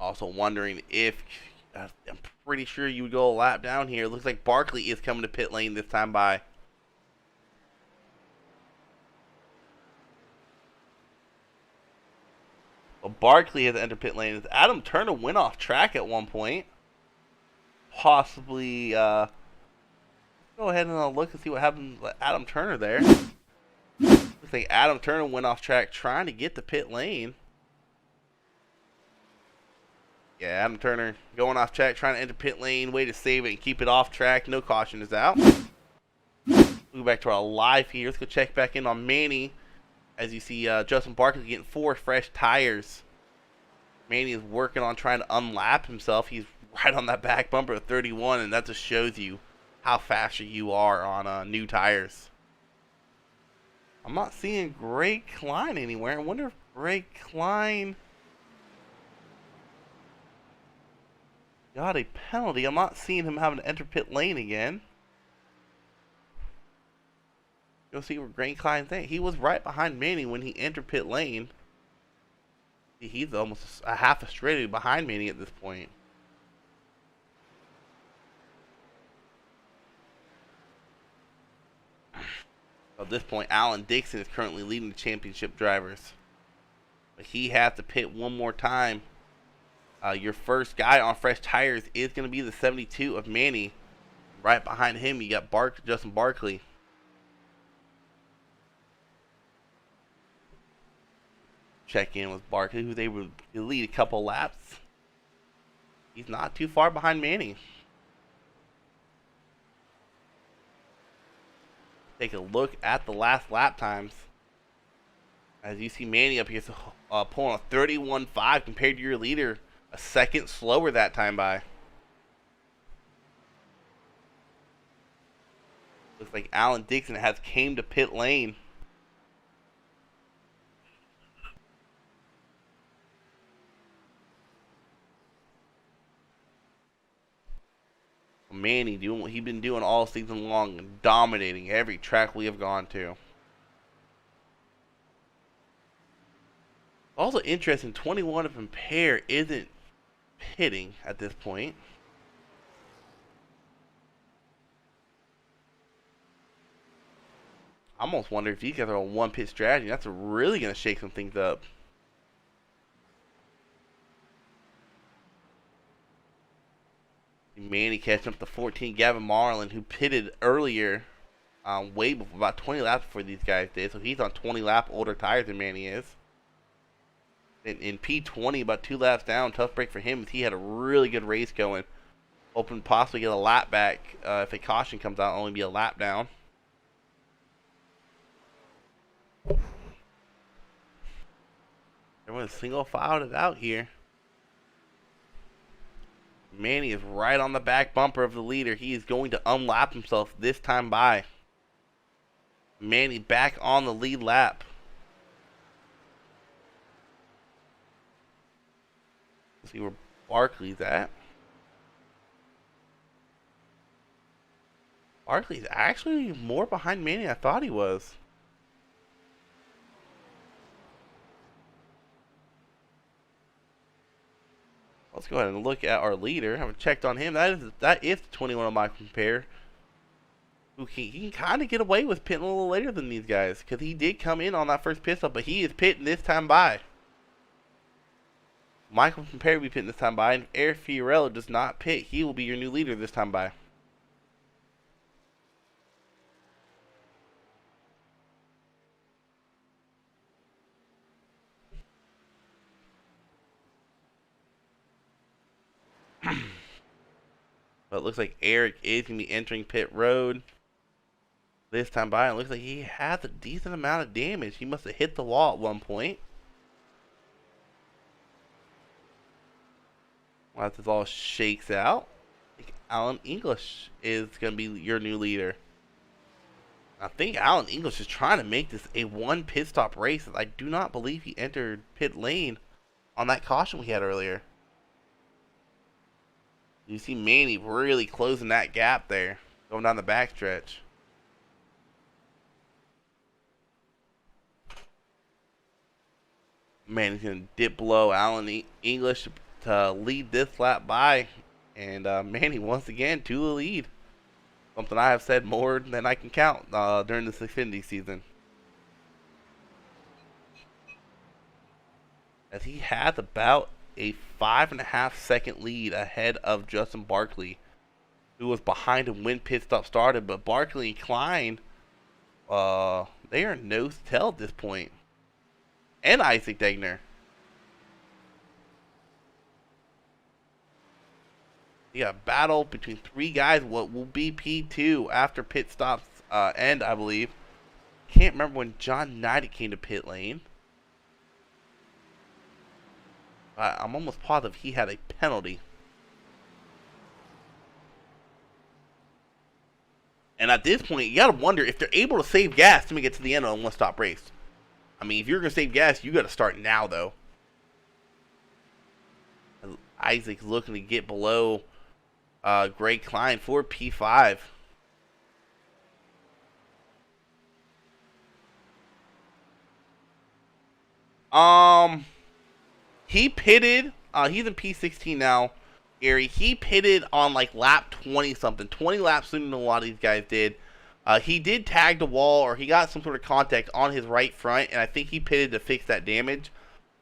Also wondering if, I'm pretty sure you would go a lap down here. Looks like Barkley is coming to pit lane this time by. Well, Barkley has entered pit lane. Adam Turner went off track at one point. Possibly, go ahead and look and see what happened with Adam Turner there. Looks like Adam Turner went off track trying to get to pit lane. Yeah, Adam Turner going off track, trying to enter pit lane. Way to save it and keep it off track. No caution is out. Go back to our live here. Let's go check back in on Manny. As you see, Justin Barkley getting 4 fresh tires. Manny is working on trying to unlap himself. He's right on that back bumper of 31, and that just shows you how faster you are on new tires. I'm not seeing Greg Klein anywhere. I wonder if Greg Klein got a penalty. I'm not seeing him having to enter pit lane again. You'll see where Greg Klein's at. He was right behind Manny when he entered pit lane. He's almost a half a straight behind Manny at this point. At this point, Alan Dixon is currently leading the championship drivers. But he has to pit one more time. Your first guy on fresh tires is going to be the 72 of Manny. Right behind him, you got Justin Barkley. Check in with Barkley, who's able to lead a couple laps. He's not too far behind Manny. Take a look at the last lap times. As you see Manny up here pulling a 31.5 compared to your leader. A second slower that time by. Looks like Alan Dixon has came to pit lane. Manny doing what he's been doing all season long and dominating every track we have gone to. Also interesting, 21 of Ampere isn't pitting at this point. I almost wonder if these guys are on one pit strategy. That's really going to shake some things up. Manny catching up to 14, Gavin Marlin, who pitted earlier, way before, about 20 laps before these guys did. So he's on 20 lap older tires than Manny is. In P20, about 2 laps down, tough break for him. He had a really good race going. Hoping to possibly get a lap back. If a caution comes out, only be a lap down. Everyone's single filed it out here. Manny is right on the back bumper of the leader. He is going to unlap himself this time by. Manny back on the lead lap. Let's see where Barkley's at. Barkley's actually more behind Manny than I thought he was. Let's go ahead and look at our leader. I haven't checked on him. That is the 21 of my compare. He can kind of get away with pitting a little later than these guys, because he did come in on that first pit stop, but he is pitting this time by. Michael Compare will be pitting this time by, and if Eric Fiorello does not pit, he will be your new leader this time by. But it looks like Eric is going to be entering pit road this time by. It looks like he has a decent amount of damage. He must have hit the wall at one point. As this all shakes out, I think Alan English is going to be your new leader. I think Alan English is trying to make this a one pit stop race. I do not believe he entered pit lane on that caution we had earlier. You see Manny really closing that gap there, going down the backstretch. Manny's going to dip below Alan English to lead this lap by. And Manny, once again, to the lead. Something I have said more than I can count during this Xfinity season. As he has about a 5.5 second lead ahead of Justin Barkley, who was behind him when pit stop started. But Barkley and Klein, they are nose to tail at this point. And Isaac Degner. You got a battle between 3 guys, what will be P2 after pit stops end, I believe. Can't remember when John Knight came to pit lane. I'm almost positive he had a penalty. And at this point, you got to wonder if they're able to save gas to make it to the end of a one-stop race. I mean, if you're going to save gas, you got to start now, though. Isaac's looking to get below Greg Klein for P5. He pitted. He's in P16 now, Gary. He pitted on like lap 20 something, 20 laps sooner than a lot of these guys did. He did tag the wall, or he got some sort of contact on his right front, and I think he pitted to fix that damage.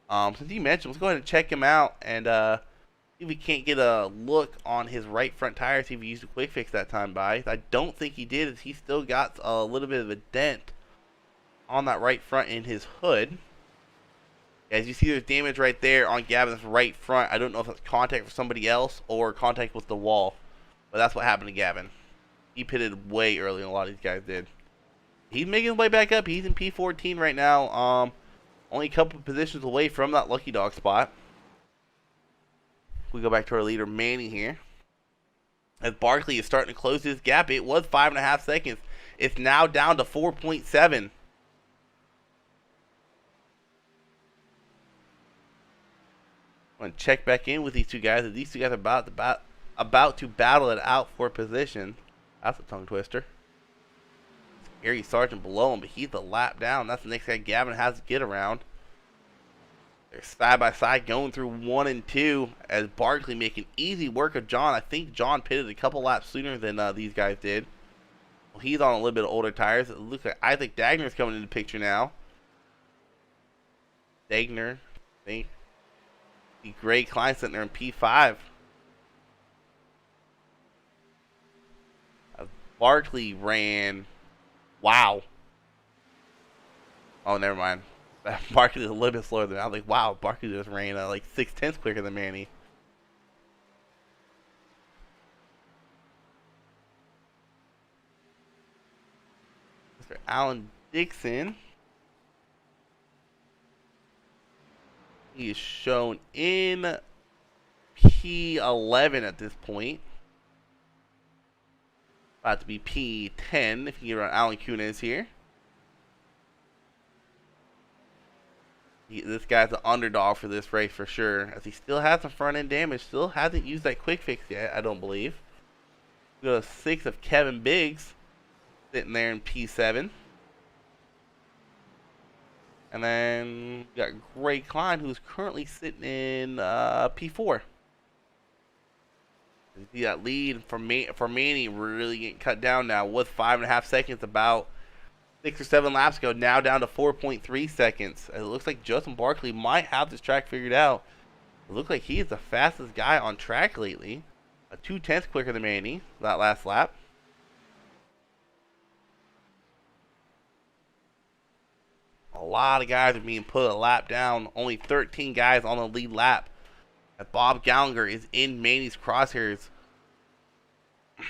Since you mentioned, let's go ahead and check him out and see if we can't get a look on his right front tire, see if he used a quick fix that time by. I don't think he did, as he still got a little bit of a dent on that right front in his hood. As you see, there's damage right there on Gavin's right front. I don't know if it's contact with somebody else or contact with the wall, but that's what happened to Gavin. He pitted way early than a lot of these guys did. He's making his way back up. He's in P14 right now. Only a couple positions away from that lucky dog spot. We go back to our leader, Manny, here. As Barkley is starting to close his gap. It was 5.5 seconds. It's now down to 4.7. I'm going to check back in with these two guys. These two guys are about to battle it out for position. That's a tongue twister. Gary Sargent below him, but he's a lap down. That's the next guy Gavin has to get around. They're side by side going through 1 and 2 as Barkley making easy work of John. I think John pitted a couple laps sooner than these guys did. Well, he's on a little bit of older tires. It looks like Isaac Dagner's coming into the picture now. Dagner, I think. The Gray Klein sitting there in P5. Barkley ran. Wow. Oh, never mind. Barkley is a little bit slower than me. I was like, wow, Barkley just ran like 6/10 quicker than Manny. Mr. Alan Dixon. He is shown in P11 at this point. About to be P10 if you get around Alan Kunez here. This guy's an underdog for this race for sure, as he still has some front end damage. Still hasn't used that quick fix yet, I don't believe. We go to 6 of Kevin Biggs sitting there in P7. And then we got Gray Klein, who's currently sitting in P4. You see that lead for Manny really getting cut down now. With 5.5 seconds about 6 or 7 laps ago, now down to 4.3 seconds. It looks like Justin Barkley might have this track figured out. It looks like he is the fastest guy on track lately. 2/10 quicker than Manny that last lap. A lot of guys are being put a lap down. Only 13 guys on the lead lap. And Bob Gallagher is in Manny's crosshairs.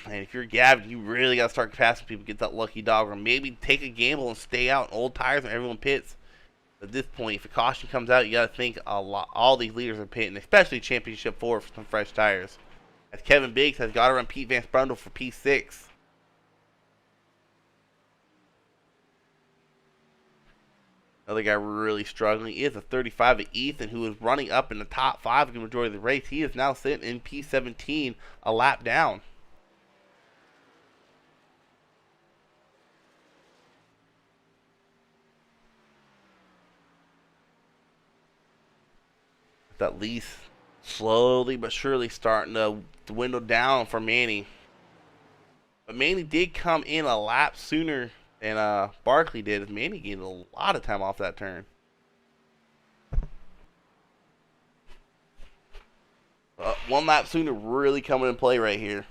And if you're Gavin, you really got to start passing people, get that lucky dog, or maybe take a gamble and stay out in old tires when everyone pits. At this point, if a caution comes out, you got to think all these leaders are pitting, especially Championship 4 for some fresh tires. As Kevin Biggs has got to run Pete Vance Brundle for P6. Another guy really struggling is a 35 of Ethan, who is running up in the top 5 the majority of the race. He is now sitting in P17, a lap down. That lead slowly but surely starting to dwindle down for Manny. But Manny did come in a lap sooner than Barkley did, as Manny gained a lot of time off that turn. One lap sooner really coming in play right here.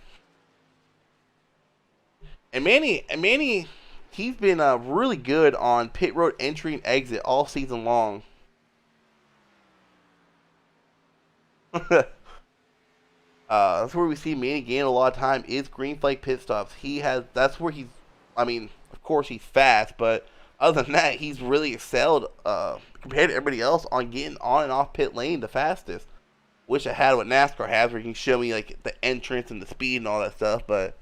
And Manny, he's been really good on pit road entry and exit all season long. That's where we see Manny gain a lot of time, is green flag pit stops. That's where he's, I mean, of course he's fast, but other than that, he's really excelled compared to everybody else on getting on and off pit lane the fastest. Wish I had what NASCAR has, where you can show me like the entrance and the speed and all that stuff, but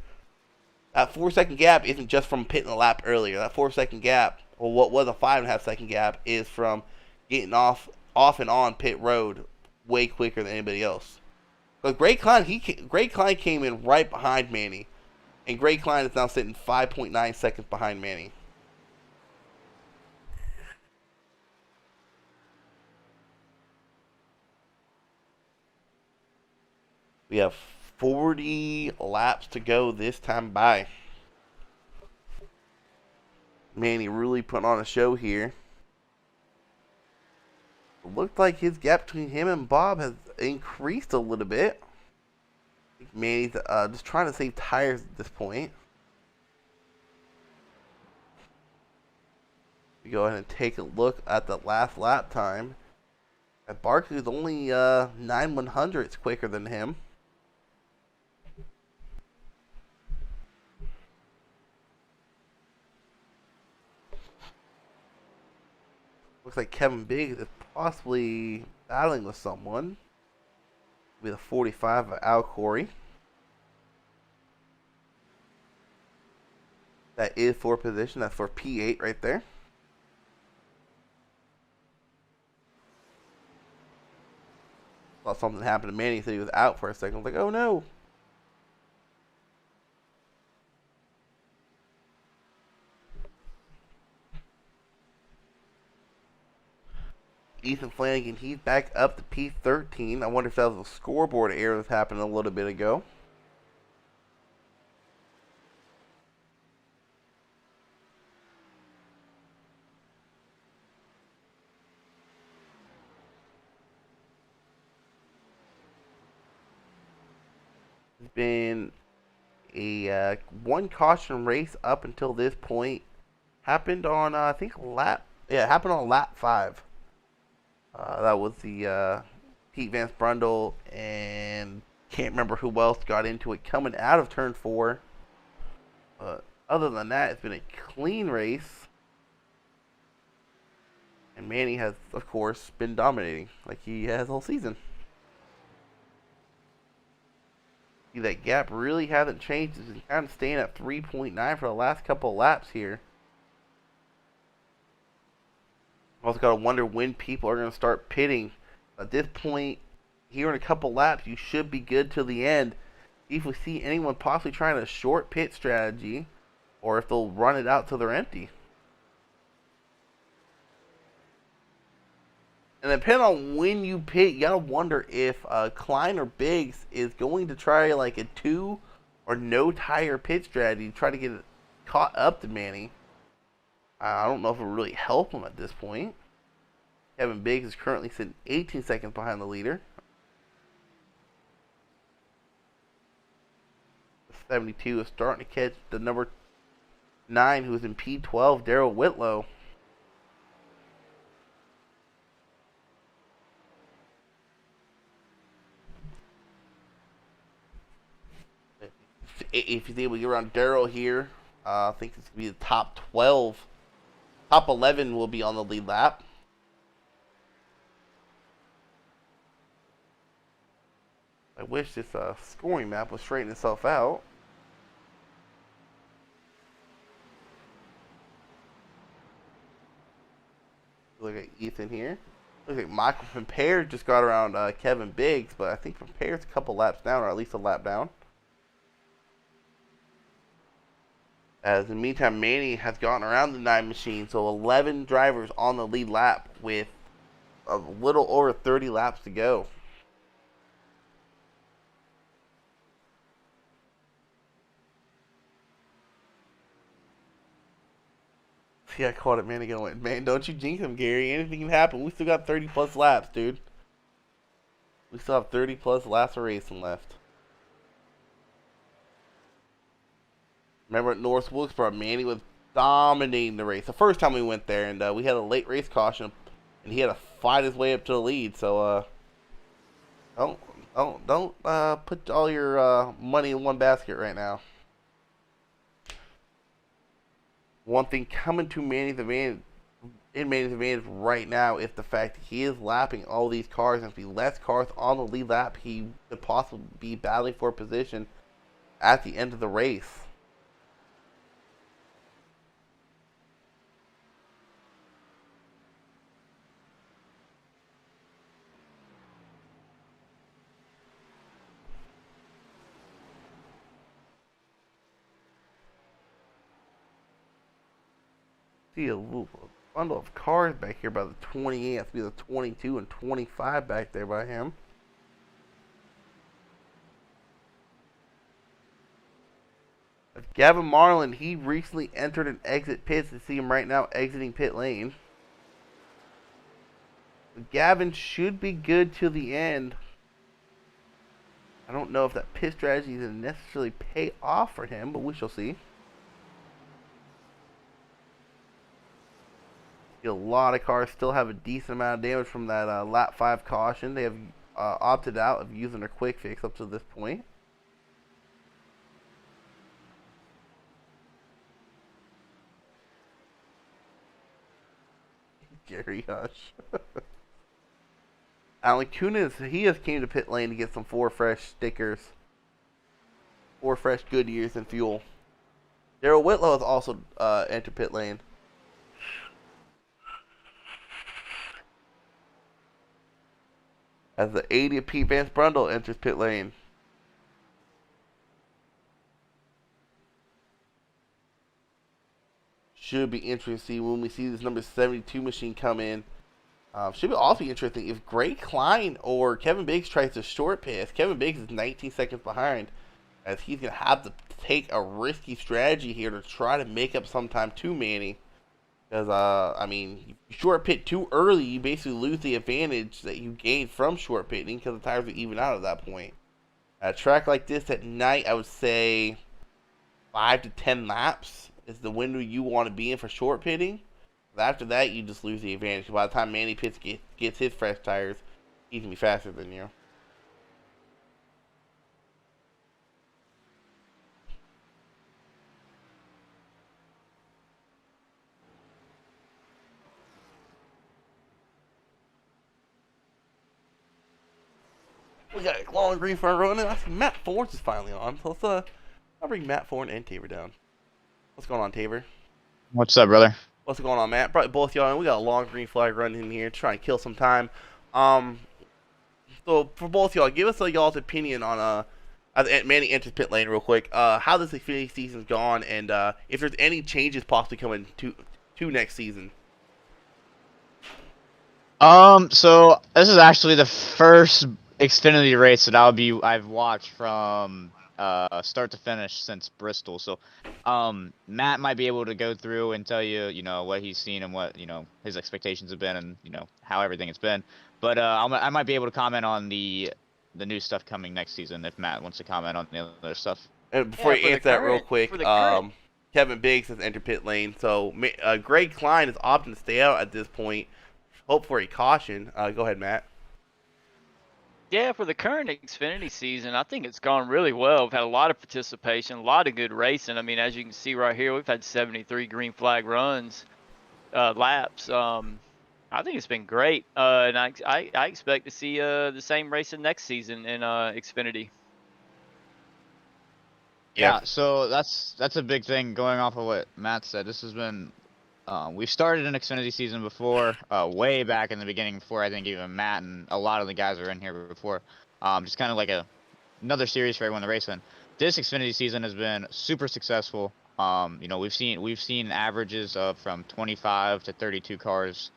that 4-second gap isn't just from pitting a lap earlier. That 4-second gap, or what was a 5.5-second gap, is from getting off and on pit road way quicker than anybody else. But Gray Klein came in right behind Manny, and Gray Klein is now sitting 5.9 seconds behind Manny. We have 40 laps to go this time by. Manny really putting on a show here. It looked like his gap between him and Bob has increased a little bit. I think Manny's just trying to save tires at this point. We go ahead and take a look at the last lap time. Barkley's only 9/100ths quicker than him. Looks like Kevin Biggs is possibly battling with someone. With a 45 of Al Corey. That is for position. That's for P8 right there. Thought something happened to Manny, so he was out for a second. I was like, oh no. Ethan Flanagan, he's back up to P13. I wonder if that was a scoreboard error that happened a little bit ago. It's been a one caution race up until this point. Happened on, I think, happened on lap 5. That was the Pete Vance Brundle and can't remember who else got into it coming out of turn 4. Other than that, it's been a clean race. And Manny has, of course, been dominating like he has all season. See, that gap really hasn't changed. It's been kind of staying at 3.9 for the last couple of laps here. Also got to wonder when people are going to start pitting. At this point, here in a couple laps, you should be good till the end. If we see anyone possibly trying a short pit strategy, or if they'll run it out till they're empty. And depending on when you pit, you got to wonder if Klein or Biggs is going to try like a 2 or no tire pit strategy to try to get it caught up to Manny. I don't know if it will really help him at this point. Kevin Biggs is currently sitting 18 seconds behind the leader. 72 is starting to catch the number 9, who's in P12, Darrell Whitlow. If he's able to get around Darrell here, I think it's going to be the top 12. Top 11 will be on the lead lap. I wish this scoring map would straighten itself out. Look at Ethan here. Look at Michael Pampere just got around Kevin Biggs, but I think Pampere's a couple laps down, or at least a lap down. As in the meantime, Manny has gotten around the 9 machine, so 11 drivers on the lead lap with a little over 30 laps to go. See, I called it, Manny gonna win. Man, don't you jinx him, Gary. Anything can happen. We still got 30 plus laps, dude. We still have 30 plus laps of racing left. Remember at North Wilkesboro, Manny was dominating the race. The first time we went there, and we had a late race caution, and he had to fight his way up to the lead. So don't put all your money in one basket right now. One thing coming to Manny's advantage right now is the fact that he is lapping all these cars, and if he less cars on the lead lap, he could possibly be battling for position at the end of the race. See a little bundle of cars back here by the 28. That's be the 22 and 25 back there by him. Gavin Marlin, he recently entered an exit pits. You see him right now exiting pit lane. Gavin should be good till the end. I don't know if that pit strategy is going to necessarily pay off for him, but we shall see. A lot of cars still have a decent amount of damage from that lap 5 caution. They have opted out of using their quick fix up to this point. Gary Hush. Alan Kunis, he has came to pit lane to get some 4 fresh stickers. 4 fresh Goodyears and fuel. Daryl Whitlow has also entered pit lane. As the 80 of Pete Vance Brundle enters pit lane. Should be interesting to see when we see this number 72 machine come in. Should be also interesting if Greg Klein or Kevin Biggs tries to short pit. Kevin Biggs is 19 seconds behind, as he's going to have to take a risky strategy here to try to make up some time to Manny. Because, I mean, if you short pit too early, you basically lose the advantage that you gained from short pitting because the tires are even out at that point. At a track like this at night, I would say 5 to 10 laps is the window you want to be in for short pitting. But after that, you just lose the advantage. By the time Manny Pitts gets his fresh tires, he can be faster than you. We got a long green front running. I see Matt Ford is finally on. So let's I'll bring Matt Ford and Tabor down. What's going on, Tabor? What's up, brother? What's going on, Matt? Brought both y'all in. We got a long green flag running in here, trying to kill some time. So for both y'all, give us y'all's opinion on as Manny enters pit lane real quick. How this Xfinity season's gone, and if there's any changes possibly coming to next season. So this is actually the first Xfinity race that I've watched from start to finish since Bristol. So Matt might be able to go through and tell you, what he's seen and what, his expectations have been and, how everything has been. But I might be able to comment on the new stuff coming next season if Matt wants to comment on the other stuff. And before you answer that real quick, Kevin Biggs has entered pit lane. So Greg Klein is opting to stay out at this point. Hope for a caution. Go ahead, Matt. Yeah, for the current Xfinity season, I think it's gone really well. We've had a lot of participation, a lot of good racing. I mean, as you can see right here, we've had 73 green flag runs, laps. I think it's been great, and I expect to see the same racing next season in Xfinity. Yeah, so that's a big thing going off of what Matt said. This has been we've started an Xfinity season before, way back in the beginning, before I think even Matt and a lot of the guys were in here before. Just kind of like another series for everyone to race in. This Xfinity season has been super successful. We've seen averages of from 25 to 32 cars,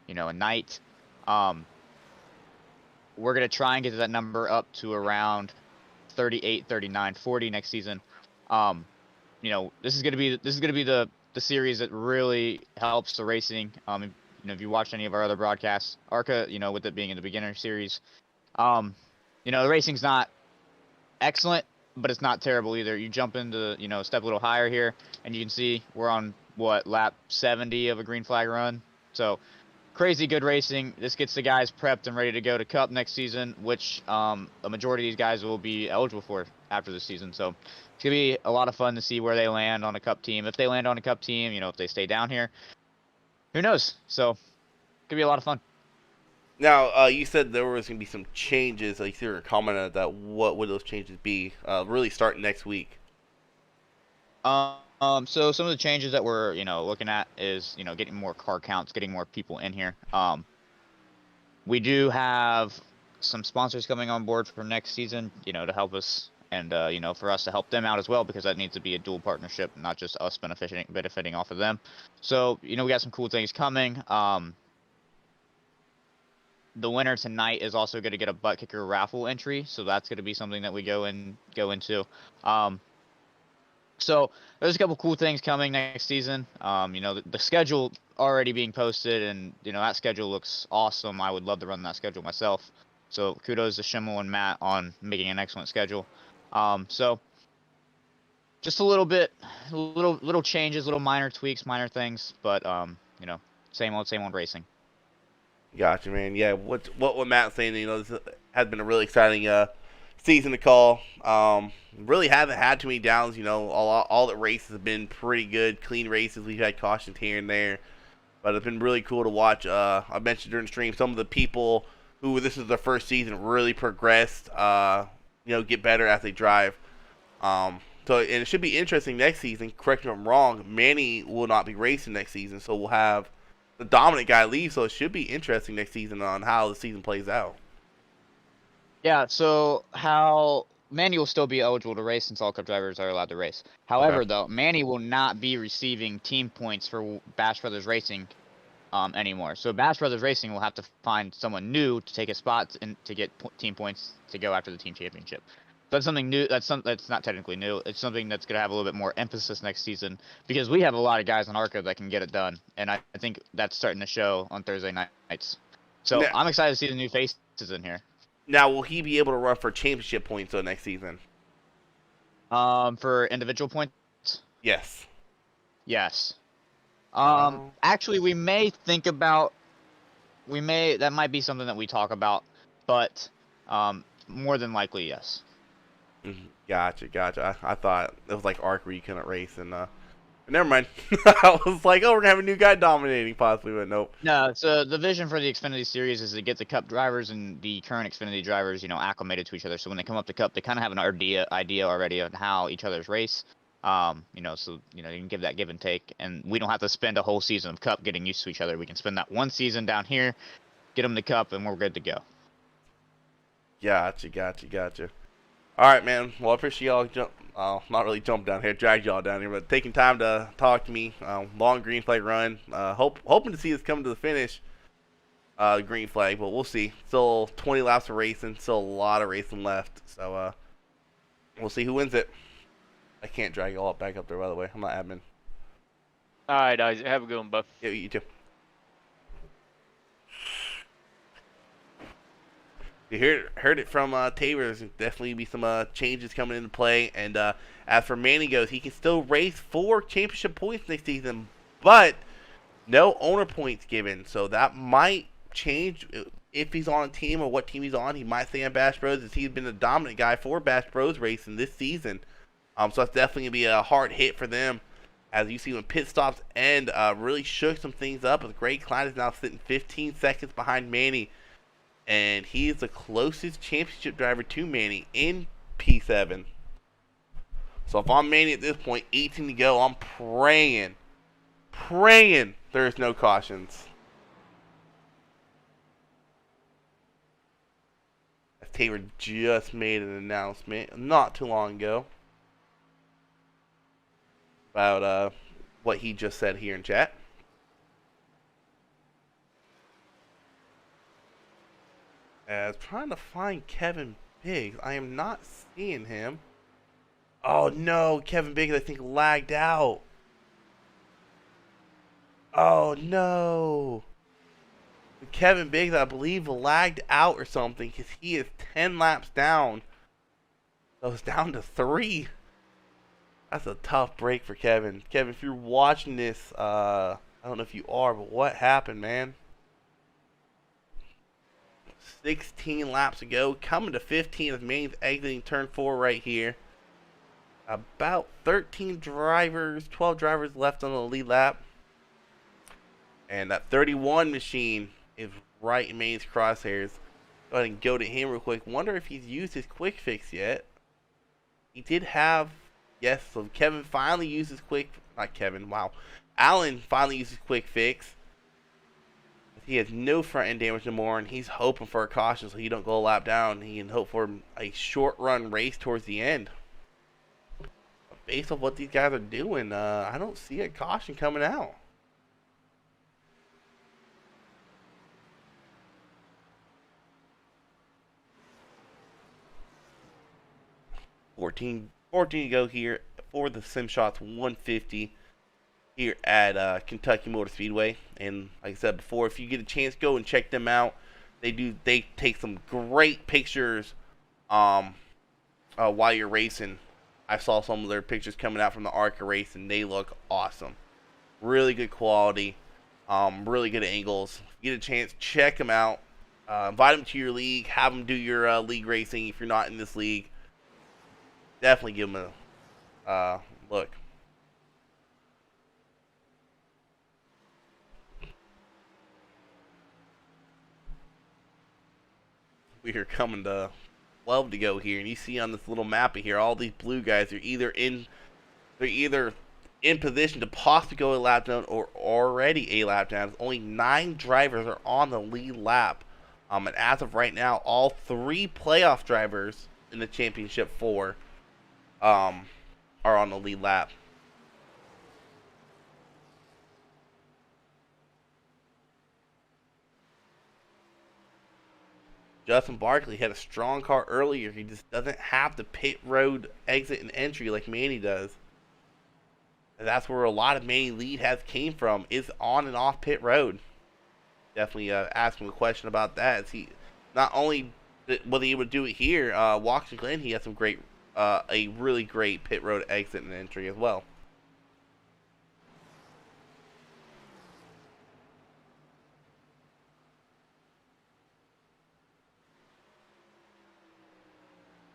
a night. We're gonna try and get that number up to around 38, 39, 40 next season. This is gonna be the series that really helps the racing. If you watch any of our other broadcasts, ARCA, with it being in the beginner series, the racing's not excellent, but it's not terrible either. You jump into, step a little higher here, and you can see we're on lap 70 of a green flag run. So crazy good racing. This gets the guys prepped and ready to go to Cup next season, which a majority of these guys will be eligible for after this season. So it's going to be a lot of fun to see where they land on a Cup team. If they land on a Cup team, if they stay down here, who knows? So it could be a lot of fun. Now, you said there was going to be some changes. Like you were commenting on that. What would those changes be? Really starting next week. So some of the changes that we're, looking at is, getting more car counts, getting more people in here. We do have some sponsors coming on board for next season, to help us and, for us to help them out as well, because that needs to be a dual partnership, not just us benefiting off of them. So, we got some cool things coming. The winner tonight is also going to get a butt kicker raffle entry. So that's going to be something that we go into. So there's a couple cool things coming next season. You know, the schedule already being posted, and you know that schedule looks awesome. I would love to run that schedule myself. So kudos to Schimmel and Matt on making an excellent schedule. So just a little bit, little changes, little minor tweaks, minor things, but you know, same old racing. Gotcha, man. Yeah, what Matt's saying, you know, this has been a really exciting season to call. Really haven't had too many downs. You know, all the races have been pretty good, clean races. We've had cautions here and there, but it's been really cool to watch. I mentioned during the stream some of the people who this is their first season really progressed. You know, get better as they drive. So and it should be interesting next season. Correct me if I'm wrong. Manny will not be racing next season, so we'll have the dominant guy leave. So it should be interesting next season on how the season plays out. Yeah, so how Manny will still be eligible to race since all Cup drivers are allowed to race. However, though, Manny will not be receiving team points for Bash Brothers Racing anymore. So Bash Brothers Racing will have to find someone new to take a spot and to get team points to go after the team championship. That's something new. That's not technically new. It's something that's going to have a little bit more emphasis next season because we have a lot of guys on ARCA that can get it done, and I think that's starting to show on Thursday nights. So Now, I'm excited to see the new faces in here. now, will he be able to run for championship points though next season? For individual points, Yes. yes. Oh. Actually, we may think about. That might be something that we talk about, but more than likely, yes. Gotcha. I thought it was like Arc where you couldn't race, and never mind. I was like, oh, we're gonna have a new guy dominating possibly, but nope. No, so the vision for the Xfinity series is to get the Cup drivers and the current Xfinity drivers, you know, acclimated to each other. So when they come up to Cup, they kind of have an idea already on how each other's race. You know, so you know you can give that give and take, and we don't have to spend a whole season of Cup getting used to each other. We can spend that one season down here, get them to Cup, and we're good to go. Gotcha. All right, man. Well, I appreciate y'all not really jump down here, drag y'all down here, but taking time to talk to me. Long green flag run. Hoping to see us come to the finish. Green flag, but we'll see. Still 20 laps of racing. Still a lot of racing left. So we'll see who wins it. I can't drag y'all back up there, by the way. I'm not admin. All right, Isaac. Have a good one, Buff. Yeah, you too. You heard it from Tabor. There's definitely be some changes coming into play. And as for Manny goes, he can still race for championship points next season, but no owner points given. So that might change if he's on a team or what team he's on. He might stay on Bash Bros as he's been the dominant guy for Bash Bros racing this season. So that's definitely going to be a hard hit for them. As you see when pit stops end, really shook some things up. As Greg Klein is now sitting 15 seconds behind Manny. And he is the closest championship driver to Manny in P7. So if I'm Manny at this point, 18 to go, I'm praying there's no cautions. Taylor just made an announcement not too long ago about what he just said here in chat. As trying to find Kevin Biggs. I am not seeing him. Oh no, Kevin Biggs I think lagged out. Oh no. Kevin Biggs I believe lagged out or something because he is 10 laps down. So it's down to 3. That's a tough break for Kevin. Kevin, if you're watching this, I don't know if you are, but what happened, man? 16 laps to go, coming to 15 as Manny's exiting turn 4 right here. About 13 drivers, 12 drivers left on the lead lap. And that 31 machine is right in Manny's crosshairs. Go ahead and go to him real quick. Wonder if he's used his quick fix yet. He did have, yes, so Kevin finally used his Alan finally used his quick fix. He has no front end damage anymore, and he's hoping for a caution so he don't go a lap down. He can hope for a short run race towards the end. But based on what these guys are doing, I don't see a caution coming out. Fourteen to go here. for the SimShots 150 here at Kentucky Motor Speedway. And like I said before, if you get a chance, go and check them out. They take some great pictures while you're racing. I saw some of their pictures coming out from the ARCA race, and they look awesome. Really good quality, really good angles. If you get a chance, check them out. Invite them to your league. Have them do your league racing. If you're not in this league, definitely give them a look. We are coming to 12 to go here, and you see on this little map here, all these blue guys are either in position to possibly go a lap down or already a lap down. Only 9 drivers are on the lead lap. And as of right now, all 3 playoff drivers in the championship 4 are on the lead lap. Justin Barkley had a strong car earlier. He just doesn't have the pit road exit and entry like Manny does. And that's where a lot of Manny lead has came from, is on and off pit road. Definitely ask him a question about that. Is he not only was he able to do it here, Watkins Glen, he has some great, a really great pit road exit and entry as well.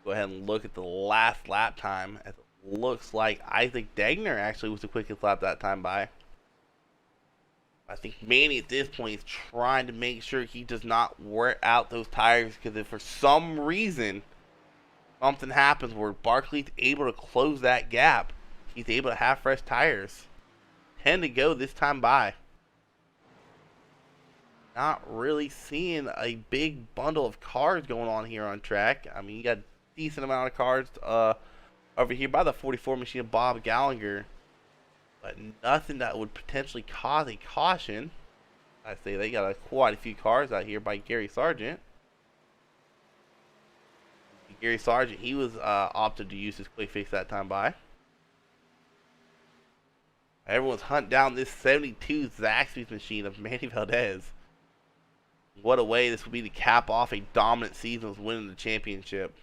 Go ahead and look at the last lap time. It looks like Isaac Degner actually was the quickest lap that time by. I think Manny at this point is trying to make sure he does not wear out those tires, because if for some reason something happens where Barkley's able to close that gap, he's able to have fresh tires. 10 to go this time by. Not really seeing a big bundle of cars going on here on track. I mean, you got decent amount of cars over here by the 44 machine of Bob Gallagher, but nothing that would potentially cause a caution. I say they got quite a few cars out here by Gary Sargent. Gary Sargent, he was opted to use his quick fix that time by. Everyone's hunting down this 72 Zaxby's machine of Manny Valdez. What a way this would be to cap off a dominant season with winning the championship.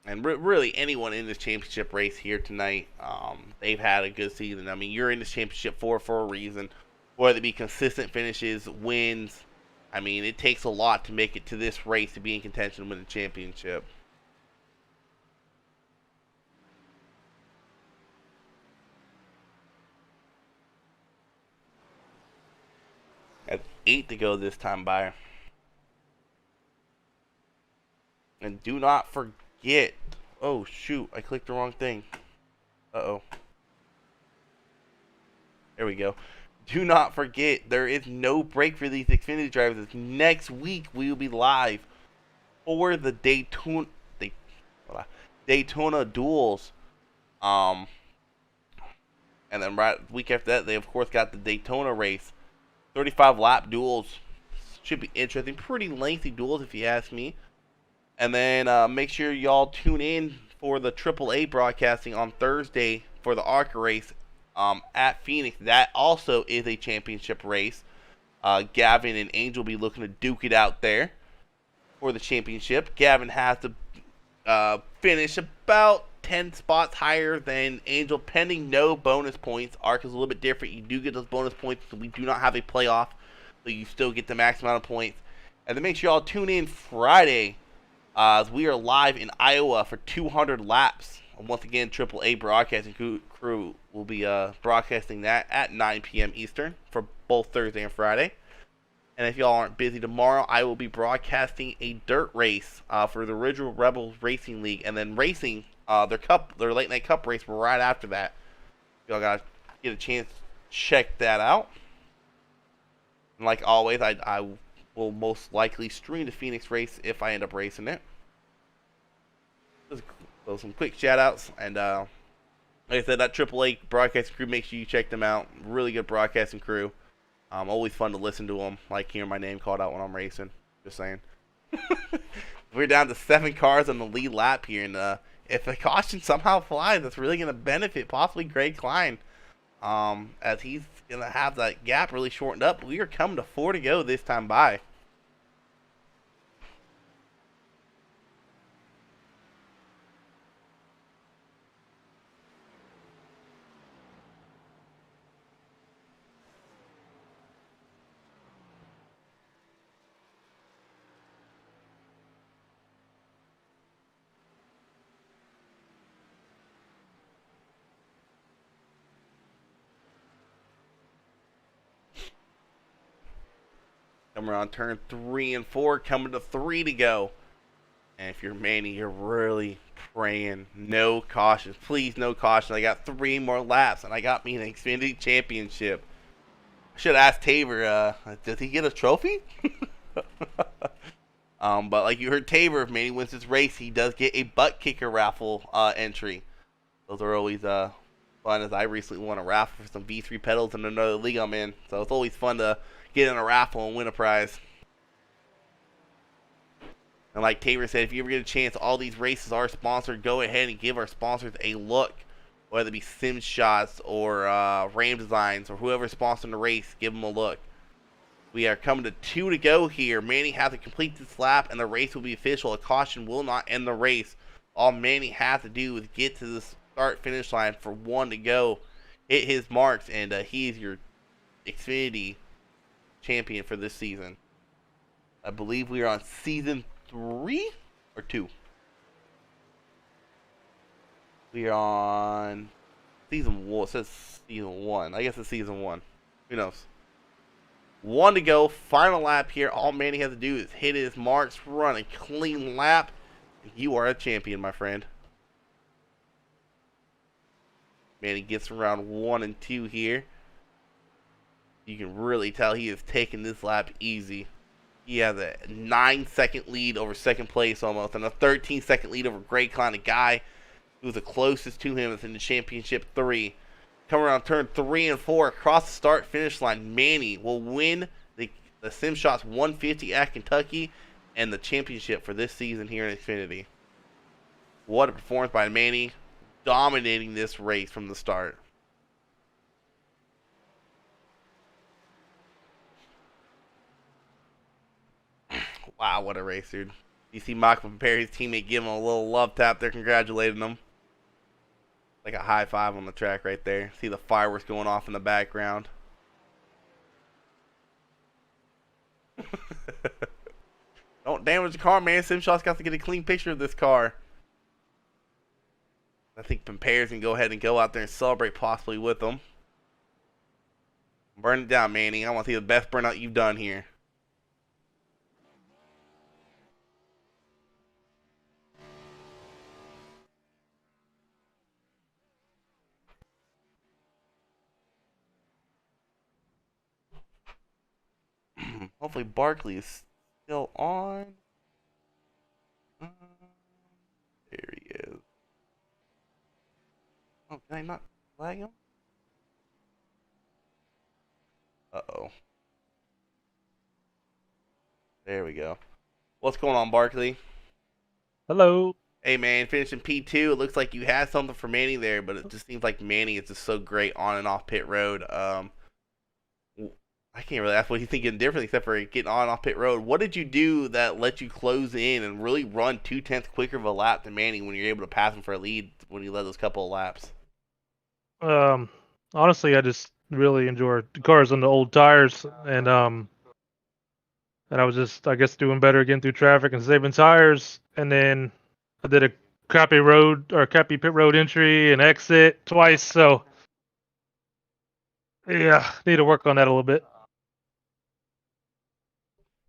And really, anyone in this championship race here tonight, they've had a good season. I mean, you're in this championship for a reason. Whether it be consistent finishes, wins. I mean, it takes a lot to make it to this race to be in contention to win the championship. At 8 to go this time by. And do not forget. Oh, shoot. I clicked the wrong thing. Uh-oh. There we go. Do not forget, there is no break for these Xfinity drivers. Next week, we will be live for the Daytona duels. And then right week after that, they of course got the Daytona race. 35 lap duels. Should be interesting. Pretty lengthy duels if you ask me. And then make sure y'all tune in for the AAA broadcasting on Thursday for the ARCA race at Phoenix. That also is a championship race. Gavin and Angel will be looking to duke it out there for the championship. Gavin has to finish about 10 spots higher than Angel, pending no bonus points. ARCA is a little bit different. You do get those bonus points, so we do not have a playoff, so you still get the max amount of points. And then make sure y'all tune in Friday as we are live in Iowa for 200 laps. And once again, AAA broadcasting crew will be broadcasting that at 9 p.m. Eastern for both Thursday and Friday. And if y'all aren't busy tomorrow, I will be broadcasting a dirt race for the Original Rebels Racing League, and then racing their late night cup race right after that. Y'all gotta get a chance to check that out. And like always, I will most likely stream the Phoenix race if I end up racing it. So some quick shout outs, and like I said, that AAA broadcasting crew, make sure you check them out. Really good broadcasting crew. Always fun to listen to them. Like hearing my name called out when I'm racing. Just saying. We're down to 7 cars on the lead lap here, and if a caution somehow flies, that's really going to benefit possibly Greg Klein, as he's going to have that gap really shortened up. We are coming to 4 to go this time by. Coming around turn 3 and 4, coming to 3 to go. And if you're Manny, you're really praying no cautions. Please, no caution. I got 3 more laps, and I got me an Xfinity Championship. I should ask Tabor, does he get a trophy? But like you heard Tabor, if Manny wins this race, he does get a butt kicker raffle entry. Those are always fun, as I recently won a raffle for some V3 pedals in another league I'm in. So it's always fun to get in a raffle and win a prize. And like Tabor said, if you ever get a chance, all these races are sponsored. Go ahead and give our sponsors a look. Whether it be Sim Shots or Ram Designs or whoever's sponsoring the race, give them a look. We are coming to 2 to go here. Manny has to complete this lap and the race will be official. A caution will not end the race. All Manny has to do is get to the start-finish line for 1 to go. Hit his marks, and he is your Xfinity champion for this season. I believe we are on season 3 or 2. We are on season 1. It says season 1. I guess it's season 1. Who knows? 1 to go. Final lap here. All Manny has to do is hit his marks, run a clean lap, and you are a champion, my friend. Manny gets around 1 and 2 here. You can really tell he is taking this lap easy. He has a 9-second lead over second place almost, and a 13-second lead over Greg Klein, a guy who's the closest to him is in the championship 3. Coming around turn 3 and 4 across the start-finish line, Manny will win the Sim Shots 150 at Kentucky and the championship for this season here in Xfinity. What a performance by Manny, dominating this race from the start. Wow, what a race, dude. You see Malcolm prepare his teammate, give him a little love tap there, congratulating him. Like a high five on the track right there. See the fireworks going off in the background. Don't damage the car, man. Simshot's got to get a clean picture of this car. I think Pampears can go ahead and go out there and celebrate possibly with them. Burn it down, Manny. I want to see the best burnout you've done here. Hopefully Barkley is still on. There he is. Oh, can I not flag him? Uh-oh. There we go. What's going on, Barkley? Hello. Hey, man, finishing P2. It looks like you had something for Manny there, but it just seems like Manny is just so great on and off pit road. I can't really ask what he's thinking differently except for getting on and off pit road. What did you do that let you close in and really run 2/10 quicker of a lap than Manny when you're able to pass him for a lead when you led those couple of laps? Honestly, I just really enjoy the cars on the old tires, and I was just, I guess, doing better getting through traffic and saving tires. And then I did a crappy pit road entry and exit twice. So yeah, need to work on that a little bit.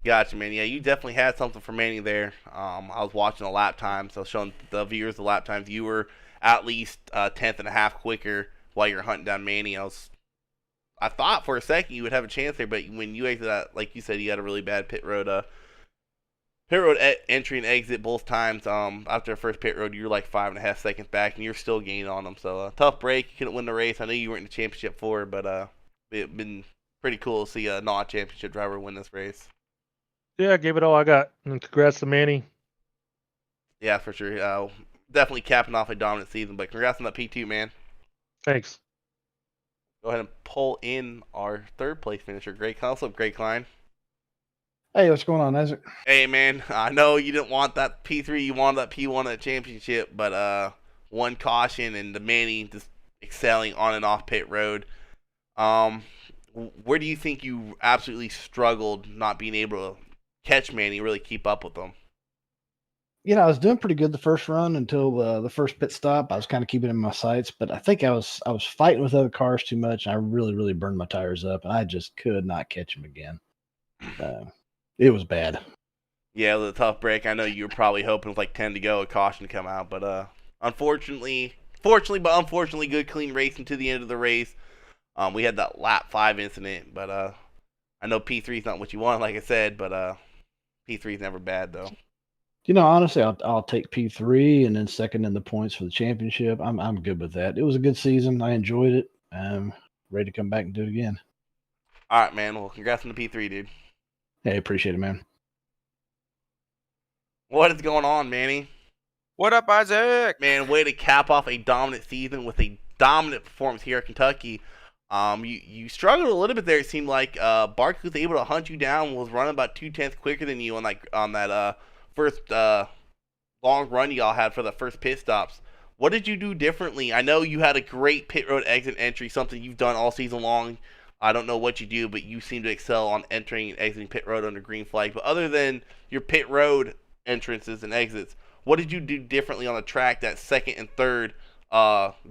Gotcha, man. Yeah, you definitely had something for Manny there. I was watching the lap times. I was showing the viewers the lap times. You were at least a tenth and a half quicker while you're hunting down Manny. I thought for a second you would have a chance there, but when you exited that, like you said, you had a really bad pit road entry and exit both times. After the first pit road, you were like 5.5 seconds back, and you're still gaining on them. So tough break. You couldn't win the race. I know you weren't in the championship for, but it's been pretty cool to see a non-championship driver win this race. Yeah, I gave it all I got. And congrats to Manny. Yeah, for sure. Definitely capping off a dominant season, but congrats on that P2, man. Thanks. Go ahead and pull in our third place finisher, Greg Klein. What's up, Greg Klein? Hey, what's going on, Isaac? Hey, man, I know you didn't want that P3, you wanted that P1 at the championship, but one caution and the Manny just excelling on and off pit road. Where do you think you absolutely struggled not being able to catch Manny, really keep up with them? I was doing pretty good the first run until the first pit stop. I was kind of keeping in my sights, but I think I was fighting with other cars too much. And I really burned my tires up, and I just could not catch him again. It was bad. Yeah, it was a tough break. I know you were probably hoping with like 10 to go, a caution to come out, but unfortunately, good clean racing to the end of the race. We had that lap 5 incident, but I know P3 is not what you want, like I said, but P3 is never bad though. Honestly, I'll take P3 and then second in the points for the championship. I'm good with that. It was a good season. I enjoyed it. I'm ready to come back and do it again. All right, man. Well, congrats on the P3, dude. Hey, appreciate it, man. What is going on, Manny? What up, Isaac? Man, way to cap off a dominant season with a dominant performance here at Kentucky. You struggled a little bit there. It seemed like Barkley was able to hunt you down. Was running about 2/10 quicker than you on that first long run y'all had for the first pit stops. What did you do differently? I know you had a great pit road exit entry, something you've done all season long. I don't know what you do, but you seem to excel on entering and exiting pit road under green flag. But other than your pit road entrances and exits, what did you do differently on the track that second and third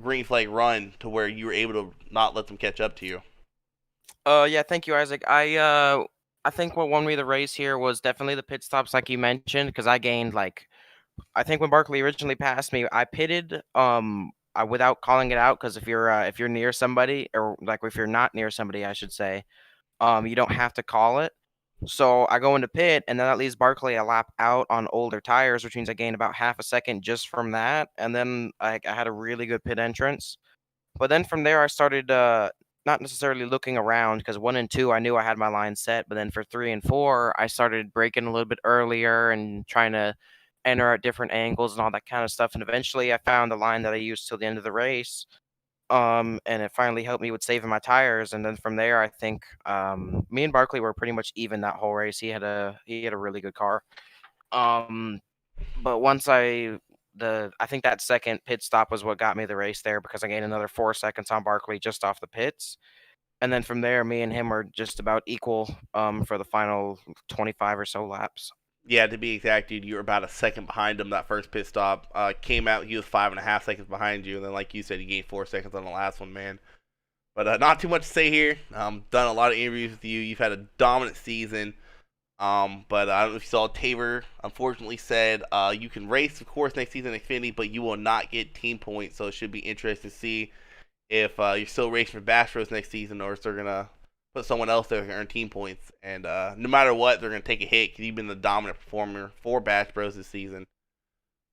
green flag run to where you were able to not let them catch up to you? Yeah, thank you, Isaac. I think what won me the race here was definitely the pit stops, like you mentioned, because I gained I think when Barkley originally passed me, I pitted without calling it out, because if you're near somebody, or like if you're not near somebody, I should say, you don't have to call it. So I go into pit, and then that leaves Barkley a lap out on older tires, which means I gained about half a second just from that. And then I had a really good pit entrance. But then from there, I started not necessarily looking around, because 1 and 2, I knew I had my line set. But then for 3 and 4, I started braking a little bit earlier and trying to enter at different angles and all that kind of stuff. And eventually, I found the line that I used till the end of the race. And it finally helped me with saving my tires. And then from there, I think me and Barkley were pretty much even that whole race. He had a really good car. But once I think that second pit stop was what got me the race there, because I gained another 4 seconds on Barkley just off the pits. And then from there, me and him were just about equal for the final 25 or so laps. Yeah, to be exact, dude, you were about a second behind him that first pit stop. Came out, he was 5.5 seconds behind you, and then, like you said, you gained 4 seconds on the last one, man. But not too much to say here. Done a lot of interviews with you. You've had a dominant season. But I don't know if you saw Tabor, unfortunately, said you can race, of course, next season in Xfinity, but you will not get team points. So it should be interesting to see if you're still racing for Bash Bros next season, or if they're going to put someone else there who can earn team points. And no matter what, they're going to take a hit, because you've been the dominant performer for Bash Bros this season.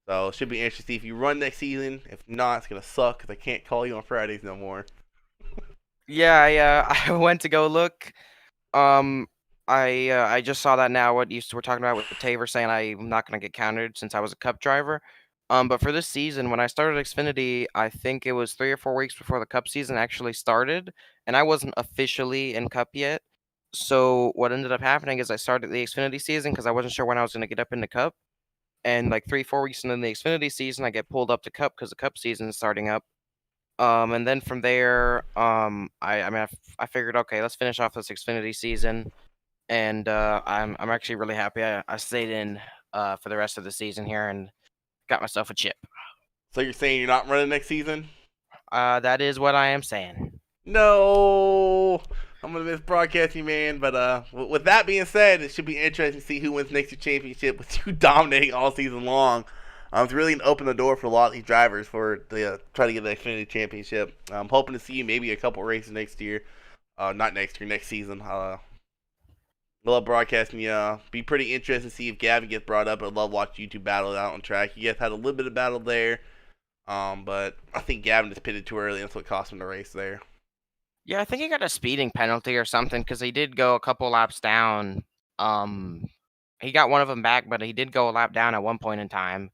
So it should be interesting to see if you run next season. If not, it's going to suck, because I can't call you on Fridays no more. Yeah, I went to go look. I just saw that now. What we're talking about with Tabor saying I'm not going to get counted since I was a Cup driver. But for this season, when I started Xfinity, I think it was 3 or 4 weeks before the Cup season actually started, and I wasn't officially in Cup yet. So what ended up happening is I started the Xfinity season because I wasn't sure when I was going to get up into Cup. And like 3-4 weeks into the Xfinity season, I get pulled up to Cup because the Cup season is starting up. And then from there, I figured, okay, let's finish off this Xfinity season. And I'm actually really happy I stayed in for the rest of the season here and got myself a chip. So you're saying you're not running next season? That is what I am saying. No, I'm gonna miss broadcasting, man. But with that being said, it should be interesting to see who wins next year's championship with you dominating all season long. It's really gonna open the door for a lot of these drivers for the try to get the Xfinity championship. I'm hoping to see you maybe a couple races next year. Not next year, next season. Love broadcasting. Yeah, be pretty interesting to see if Gavin gets brought up. I love watching you two battle it out on track. You guys had a little bit of battle there, but I think Gavin just pitted too early. That's what cost him the race there. Yeah, I think he got a speeding penalty or something because he did go a couple laps down he got one of them back, but he did go a lap down at one point in time.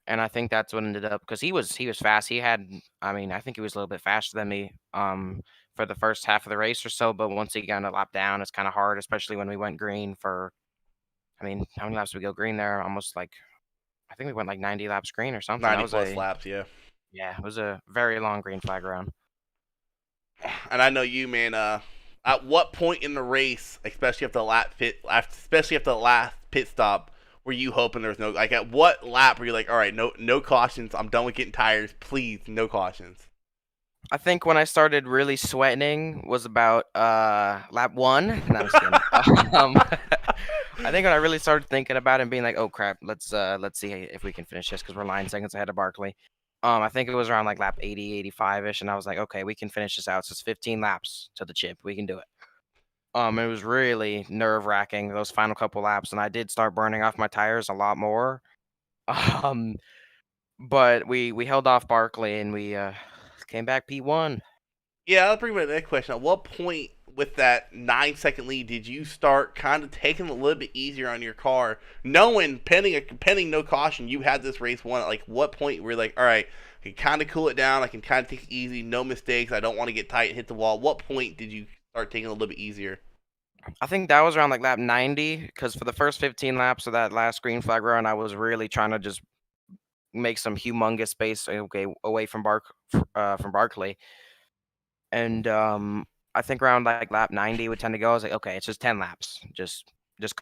And I think that's what ended up because he was fast. He had, I mean, I think he was a little bit faster than me for the first half of the race or so. But once he got a lap down, it's kind of hard, especially when we went green for. I mean, how many laps did we go green there? Almost like, I think we went like 90 laps green or something. 90 That was plus laps, yeah. Yeah, it was a very long green flag round. And I know you, man. At what point in the race, especially after the last pit stop, were you hoping there was no, like, at what lap were you like, all right, no cautions, I'm done with getting tires, please, no cautions? I think when I started really sweating was about lap 1. No, I'm just kidding. I think when I really started thinking about it and being like, oh crap, let's see if we can finish this because we're 9 seconds ahead of Barkley. I think it was around like lap 80, 85ish, and I was like, okay, we can finish this out. So it's 15 laps to the chip. We can do it. It was really nerve-wracking those final couple laps, and I did start burning off my tires a lot more. But we held off Barkley and we came back P1. Yeah, I'll bring my next question. At what point with that 9-second lead did you start kind of taking it a little bit easier on your car, knowing pending no caution you had this race won? Like, what point were you like, all right, I can kind of cool it down, I can kind of take it easy, no mistakes, I don't want to get tight and hit the wall? What point did you start taking it a little bit easier? I think that was around like lap 90 because for the first 15 laps of that last green flag run, I was really trying to just make some humongous space away from Barkley. And I think around like lap 90 would tend to go. I was like, okay, it's just 10 laps. Just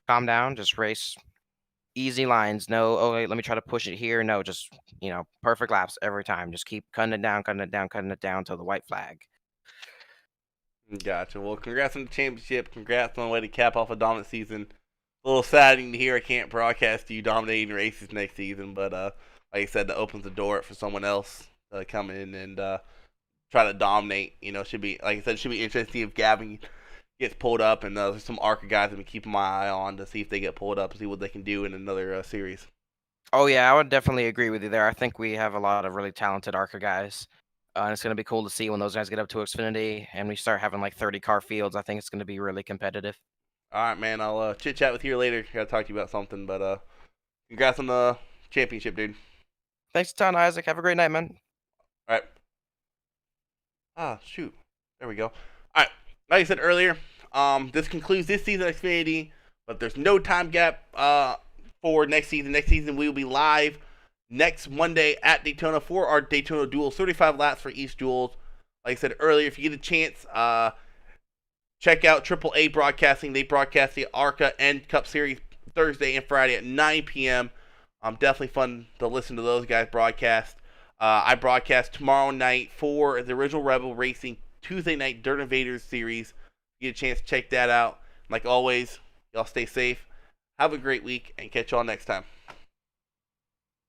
calm down. Just race easy lines. No, oh wait, let me try to push it here. No, just perfect laps every time. Just keep cutting it down till the white flag. Gotcha. Well, congrats on the championship. Congrats on the way to cap off a dominant season. A little saddening to hear I can't broadcast you dominating races next season, but like I said, that opens the door for someone else to come in and try to dominate. Should be, like I said, should be interesting to see if Gavin gets pulled up, and there's some ARCA guys I've been keeping my eye on to see if they get pulled up and see what they can do in another series. Oh yeah, I would definitely agree with you there. I think we have a lot of really talented ARCA guys. And it's going to be cool to see when those guys get up to Xfinity and we start having like 30 car fields. I think it's going to be really competitive. All right, man. I'll chit chat with you later. Got to talk to you about something, but congrats on the championship, dude. Thanks a ton, Isaac. Have a great night, man. All right. Ah, shoot. There we go. All right. Like I said earlier, this concludes this season of Xfinity, but there's no time gap for next season. Next season, we will be live next Monday at Daytona for our Daytona duels, 35 laps for each duels. Like I said earlier, if you get a chance, check out AAA Broadcasting. They broadcast the ARCA and Cup Series Thursday and Friday at 9 p.m. Definitely fun to listen to those guys broadcast. I broadcast tomorrow night for the Original Rebel Racing Tuesday night Dirt Invaders series. You get a chance to check that out. Like always, y'all stay safe. Have a great week, and catch y'all next time.